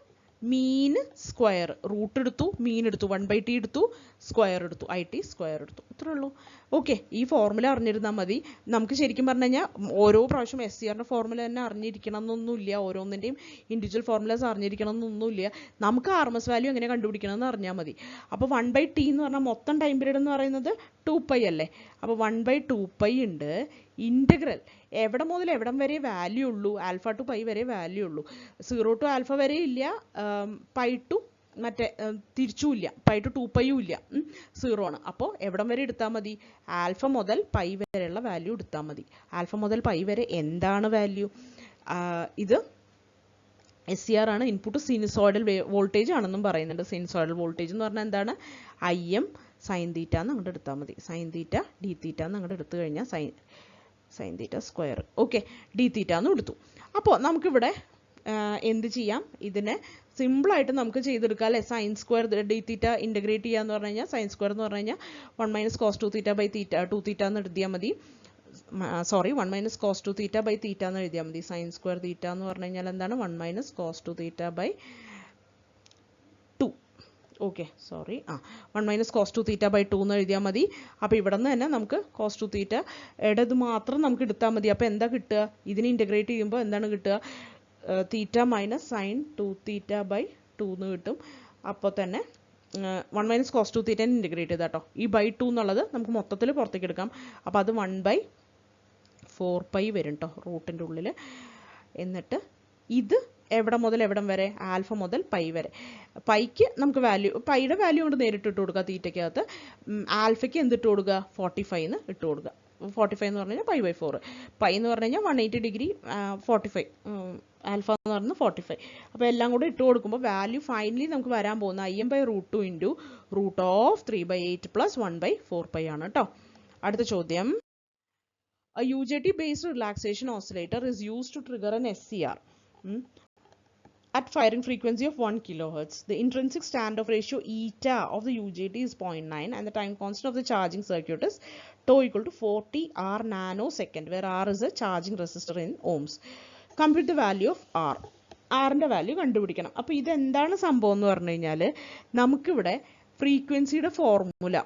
മീൻ സ്ക്വയർ, റൂട്ട് എടുത്തു, മീൻ എടുത്തു, 1/t എടുത്തു, സ്ക്വയർ എടുത്തു, IT സ്ക്വയർ എടുത്തു. ഇത്രേ ഉള്ളൂ. ഓക്കെ, ഈ ഫോർമുല അറിഞ്ഞിരുന്നാൽ മതി. നമുക്ക് ശരിക്കും പറഞ്ഞു കഴിഞ്ഞാൽ ഓരോ പ്രാവശ്യം SCRൻ്റെ ഫോർമുല തന്നെ അറിഞ്ഞിരിക്കണം എന്നൊന്നുമില്ല, ഓരോന്നിൻ്റെയും ഇൻഡിവിജ്വൽ ഫോർമുലാസ് അറിഞ്ഞിരിക്കണം എന്നൊന്നുമില്ല. നമുക്ക് RMS വാല്യൂ എങ്ങനെ കണ്ടുപിടിക്കണം എന്ന് അറിഞ്ഞാൽ മതി. അപ്പോൾ 1/t എന്ന് പറഞ്ഞാൽ മൊത്തം ടൈം പീരീഡ് എന്ന് പറയുന്നത് 2π അല്ലേ? അപ്പോൾ 1/2π ഉണ്ട്. ഇൻ്റഗ്രൽ എവിടെ മുതൽ എവിടം വരെ വാല്യൂ ഉള്ളൂ? ആൽഫ ടു പൈ വരെ വാല്യൂ ഉള്ളൂ. 0 to ആൽഫ വരെ ഇല്ല, പൈ ടു മറ്റേ തിരിച്ചും ഇല്ല, പൈ ടു 2π ഇല്ല, 0 ആണ്. അപ്പോൾ എവിടം വരെ എടുത്താൽ മതി? ആൽഫ മുതൽ പൈ വരെയുള്ള വാല്യൂ എടുത്താൽ മതി. ആൽഫ മുതൽ പൈ വരെ എന്താണ് വാല്യൂ? ഇത് SCR ആണ്. ഇൻപുട്ട് സിനുസോയിഡൽ വോൾട്ടേജ് ആണെന്നും പറയുന്നുണ്ട്. സിനുസോയിഡൽ വോൾട്ടേജ് എന്ന് പറഞ്ഞാൽ എന്താണ്? IM സൈൻ തീറ്റ എന്ന് അങ്ങോട്ട് എടുത്താൽ മതി. സൈൻ തീറ്റ ഡി തീറ്റ എന്ന് അങ്ങോട്ട് എടുത്തു കഴിഞ്ഞാൽ sine theta square. Okay, D theta എന്ന് എടുത്തു. അപ്പോൾ നമുക്കിവിടെ എന്ത് ചെയ്യാം? ഇതിനെ സിമ്പിളായിട്ട് നമുക്ക് ചെയ്തെടുക്കാം അല്ലേ? സൈൻ സ്ക്വയർ ഡി തീറ്റ ഇൻ്റഗ്രേറ്റ് ചെയ്യാന്ന് പറഞ്ഞു കഴിഞ്ഞാൽ സൈൻ സ്ക്വയർ എന്ന് പറഞ്ഞു കഴിഞ്ഞാൽ 1 - cos 2 θ ബൈ തീറ്റ 2 തീറ്റ എന്ന് എഴുതിയാൽ മതി. 1 - cos 2 θ ബൈ തീറ്റ എന്ന് എഴുതിയാൽ മതി. സൈൻ സ്ക്വയർ തീറ്റ എന്ന് പറഞ്ഞു കഴിഞ്ഞാൽ എന്താണ്? 1 - cos 2 θ by 2. Okay, 1 - cos 2 θ by 2 എന്ന് എഴുതിയാൽ മതി. അപ്പോൾ ഇവിടെ നിന്ന് തന്നെ നമുക്ക് cos 2 θ ഇത് മാത്രം നമുക്ക് എടുത്താൽ മതി. അപ്പോൾ എന്താ കിട്ടുക? ഇതിന് ഇൻ്റഗ്രേറ്റ് ചെയ്യുമ്പോൾ എന്താണ് കിട്ടുക? തീറ്റ മൈനസ് സൈൻ 2 θ ബൈ 2 എന്ന് കിട്ടും. അപ്പോൾ തന്നെ 1 - cos 2 θ ഇൻ്റഗ്രേറ്റ് ചെയ്താൽ കേട്ടോ. ഈ ബൈ 2 എന്നുള്ളത് നമുക്ക് മൊത്തത്തിൽ പുറത്തേക്ക് എടുക്കാം. അപ്പോൾ അത് 1/4π വരും കേട്ടോ റൂട്ടിൻ്റെ ഉള്ളിൽ. എന്നിട്ട് ഇത് എവിടെ മുതൽ എവിടം വരെ? ആൽഫ മുതൽ പൈ വരെ. പൈക്ക് നമുക്ക് വാല്യൂ, പൈയുടെ വാല്യൂ കൊണ്ട് നേരിട്ട് ഇട്ട് കൊടുക്കുക തീറ്റയ്ക്കകത്ത്. ആൽഫയ്ക്ക് എന്തിട്ട് കൊടുക്കുക? 45 എന്ന് ഇട്ട് കൊടുക്കുക. 45 എന്ന് പറഞ്ഞു കഴിഞ്ഞാൽ π/4. പൈ എന്ന് പറഞ്ഞു കഴിഞ്ഞാൽ 180 ഡിഗ്രി 45, ആൽഫ എന്ന് പറയുന്നത് 45. അപ്പോൾ എല്ലാം കൂടെ ഇട്ട് കൊടുക്കുമ്പോൾ വാല്യൂ ഫൈനലി നമുക്ക് വരാൻ പോകുന്ന IM/√2 ഇൻറ്റു √3/8 + 1/4π ആണ് കേട്ടോ. അടുത്ത ചോദ്യം, a UJT based relaxation oscillator is used to trigger an SCR at firing frequency of 1 kHz. The intrinsic standoff ratio eta of the UJT is 0.9 and the time constant of the charging circuit is tau equal to 40 R nanosecond, where R is a charging resistor in ohms. Compute the value of R. ആറിൻ്റെ value കണ്ടുപിടിക്കണം. അപ്പോൾ ഇതെന്താണ് സംഭവം എന്ന് പറഞ്ഞു കഴിഞ്ഞാൽ നമുക്കിവിടെ ഫ്രീക്വൻസിയുടെ ഫോർമുല,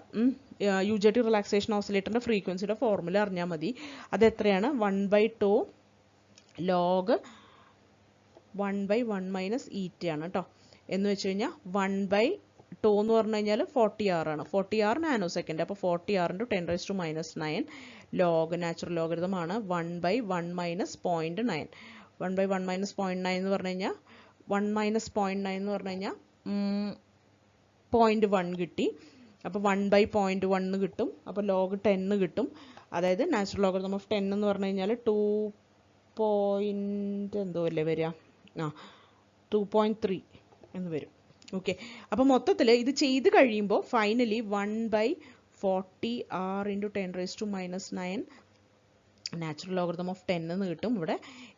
UJT റിലാക്സേഷൻ ഓസിലേറ്ററിൻ്റെ ഫ്രീക്വൻസിയുടെ ഫോർമുല അറിഞ്ഞാൽ മതി. അത് എത്രയാണ്? 1/τ log 1/1 - eta ആണ് കേട്ടോ. എന്ന് വെച്ച് കഴിഞ്ഞാൽ 1/τ എന്ന് പറഞ്ഞു കഴിഞ്ഞാൽ 40 R ആണ്. 40 R നാനോസെക്കൻഡ്. അപ്പോൾ 40 R × 10⁻⁹ log നാച്ചുറൽ ലോഗരിതമാണ് 1/1 - 0.9. 1/1 - 0.9 എന്ന് പറഞ്ഞു കഴിഞ്ഞാൽ 1 - 0.9 എന്ന് പറഞ്ഞു കഴിഞ്ഞാൽ 0.1 കിട്ടി. അപ്പോൾ 1/0.1 എന്ന് കിട്ടും. അപ്പോൾ log 10 കിട്ടും. അതായത് നാച്ചുറൽ ലോഗരിതം ഓഫ് 10 എന്ന് പറഞ്ഞു കഴിഞ്ഞാൽ 2.3 എന്ന് വരും. ഓക്കെ, അപ്പോൾ മൊത്തത്തിൽ ഇത് ചെയ്ത് കഴിയുമ്പോൾ finally 1/40 R × 10⁻⁹ natural logarithm of 10 എന്ന് കിട്ടും.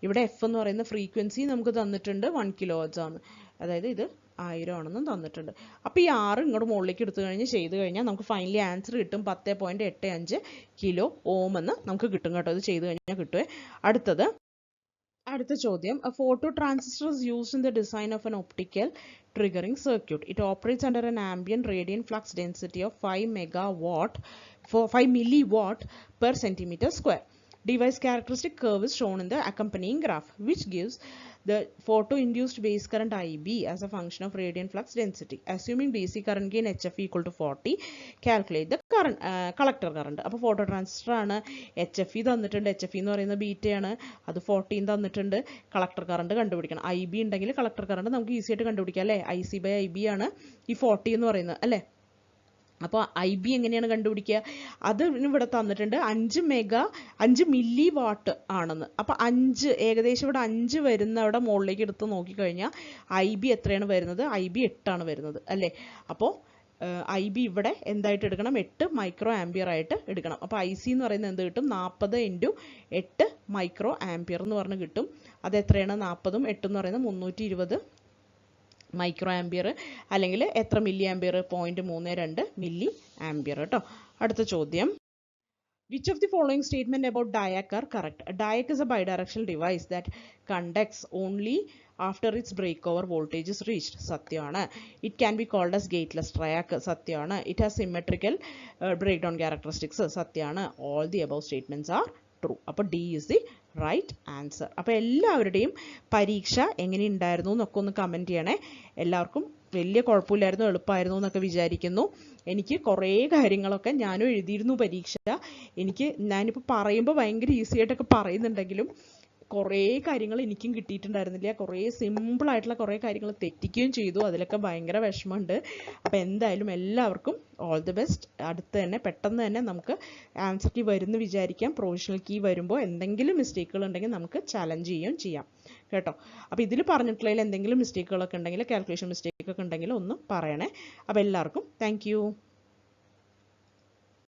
ഇവിടെ F എന്ന് പറയുന്ന ഫ്രീക്വൻസി നമുക്ക് തന്നിട്ടുണ്ട് 1 kHz ആണ്. അതായത് ഇത് 1000 ആണെന്നും തന്നിട്ടുണ്ട്. അപ്പോൾ ഈ R ഇങ്ങോട്ട് മുകളിലേക്ക് എടുത്തു ചെയ്ത് കഴിഞ്ഞാൽ നമുക്ക് ഫൈനലി ആൻസർ കിട്ടും 10.85 kilo ohm എന്ന് നമുക്ക് കിട്ടും കേട്ടോ. ഇത് ചെയ്ത് കഴിഞ്ഞാൽ കിട്ടുമേ. അടുത്തത് അടുത്ത ചോദ്യം, a phototransistor is used in the design of an optical triggering circuit. It operates under an ambient radiant flux density of 5 milliwatt per centimeter square. Device characteristic curve is shown in the accompanying graph, which gives the photo-induced base current IB as a function of radiant flux density. Assuming DC current gain HF equal to 40, calculate the current collector current. അപ്പോൾ photo transistor ആണ്, HF തന്നിട്ടുണ്ട്, HF എന്ന് പറയുന്നത് ബീറ്റയാണ്, അത് 14 തന്നിട്ടുണ്ട്. Collector current കണ്ടുപിടിക്കണം. IB ഉണ്ടെങ്കിൽ collector current നമുക്ക് ഈസി ആയിട്ട് കണ്ടുപിടിക്കാം അല്ലേ. IC/IB ആണ് ഈ 40 എന്ന് പറയുന്നത് അല്ലേ. അപ്പോൾ IB എങ്ങനെയാണ് കണ്ടുപിടിക്കുക? അത് ഇവിടെ തന്നിട്ടുണ്ട് 5 മില്ലി വാട്ട് ആണെന്ന്. അപ്പോൾ 5 ഏകദേശം ഇവിടെ 5 വരുന്ന അവിടെ മുകളിലേക്ക് എടുത്ത് നോക്കിക്കഴിഞ്ഞാൽ IB എത്രയാണ് വരുന്നത്? IB 8 ആണ് വരുന്നത് അല്ലേ. അപ്പോൾ IB ഇവിടെ എന്തായിട്ട് എടുക്കണം? 8 മൈക്രോ ആംപിയർ ആയിട്ട് എടുക്കണം. അപ്പോൾ IC എന്ന് പറയുന്നത് എന്ത് കിട്ടും? 40 × 8 മൈക്രോ ആംപിയർ എന്ന് പറഞ്ഞ് കിട്ടും. അത് എത്രയാണ്? 40ഉം 8 എന്ന് പറയുന്നത് 320 മൈക്രോ ആംപിയർ, അല്ലെങ്കിൽ എത്ര മില്ലി ആംപിയർ? 0.32 മില്ലി ആംപിയർ കേട്ടോ. അടുത്ത ചോദ്യം, which of the following statement about DIAC are correct? A DIAC is a bidirectional device that conducts only after its breakover voltage is reached. സത്യമാണ്. It can be called as gateless triac. സത്യമാണ്. It has symmetrical breakdown characteristics. സത്യമാണ്. All the above statements are true. അപ്പോൾ D is the right answer. അപ്പോൾ എല്ലാവരുടെയും പരീക്ഷ എങ്ങനെ ഉണ്ടായിരുന്നു എന്നൊക്കെ ഒന്ന് കമൻറ്റ് ചെയ്യണേ. എല്ലാവർക്കും വലിയ കുഴപ്പമില്ലായിരുന്നു, എളുപ്പമായിരുന്നു എന്നൊക്കെ വിചാരിക്കുന്നു. എനിക്ക് കുറേ കാര്യങ്ങളൊക്കെ ഞാനും എഴുതിയിരുന്നു പരീക്ഷ. ഞാനിപ്പോൾ പറയുമ്പോൾ ഭയങ്കര ഈസി ആയിട്ടൊക്കെ പറയുന്നുണ്ടെങ്കിലും കുറേ കാര്യങ്ങൾ എനിക്കും കിട്ടിയിട്ടുണ്ടായിരുന്നില്ല. കുറേ സിമ്പിളായിട്ടുള്ള കുറേ കാര്യങ്ങൾ തെറ്റിക്കുകയും ചെയ്തു. അതിലൊക്കെ ഭയങ്കര വിഷമമുണ്ട്. അപ്പോൾ എന്തായാലും എല്ലാവർക്കും ഓൾ ദി ബെസ്റ്റ്. അടുത്ത് തന്നെ പെട്ടെന്ന് തന്നെ നമുക്ക് ആൻസർ കീ വരുമെന്ന് വിചാരിക്കാം. പ്രൊവിഷണൽ കീ വരുമ്പോൾ എന്തെങ്കിലും മിസ്റ്റേക്കുകൾ ഉണ്ടെങ്കിൽ നമുക്ക് ചലഞ്ച് ചെയ്യുകയും ചെയ്യാം കേട്ടോ. അപ്പോൾ ഇതിൽ പറഞ്ഞിട്ടുള്ളതിൽ എന്തെങ്കിലും മിസ്റ്റേക്കുകളൊക്കെ ഉണ്ടെങ്കിൽ, കാൽക്കുലേഷൻ മിസ്റ്റേക്കൊക്കെ ഉണ്ടെങ്കിൽ ഒന്ന് പറയണേ. അപ്പോൾ എല്ലാവർക്കും താങ്ക്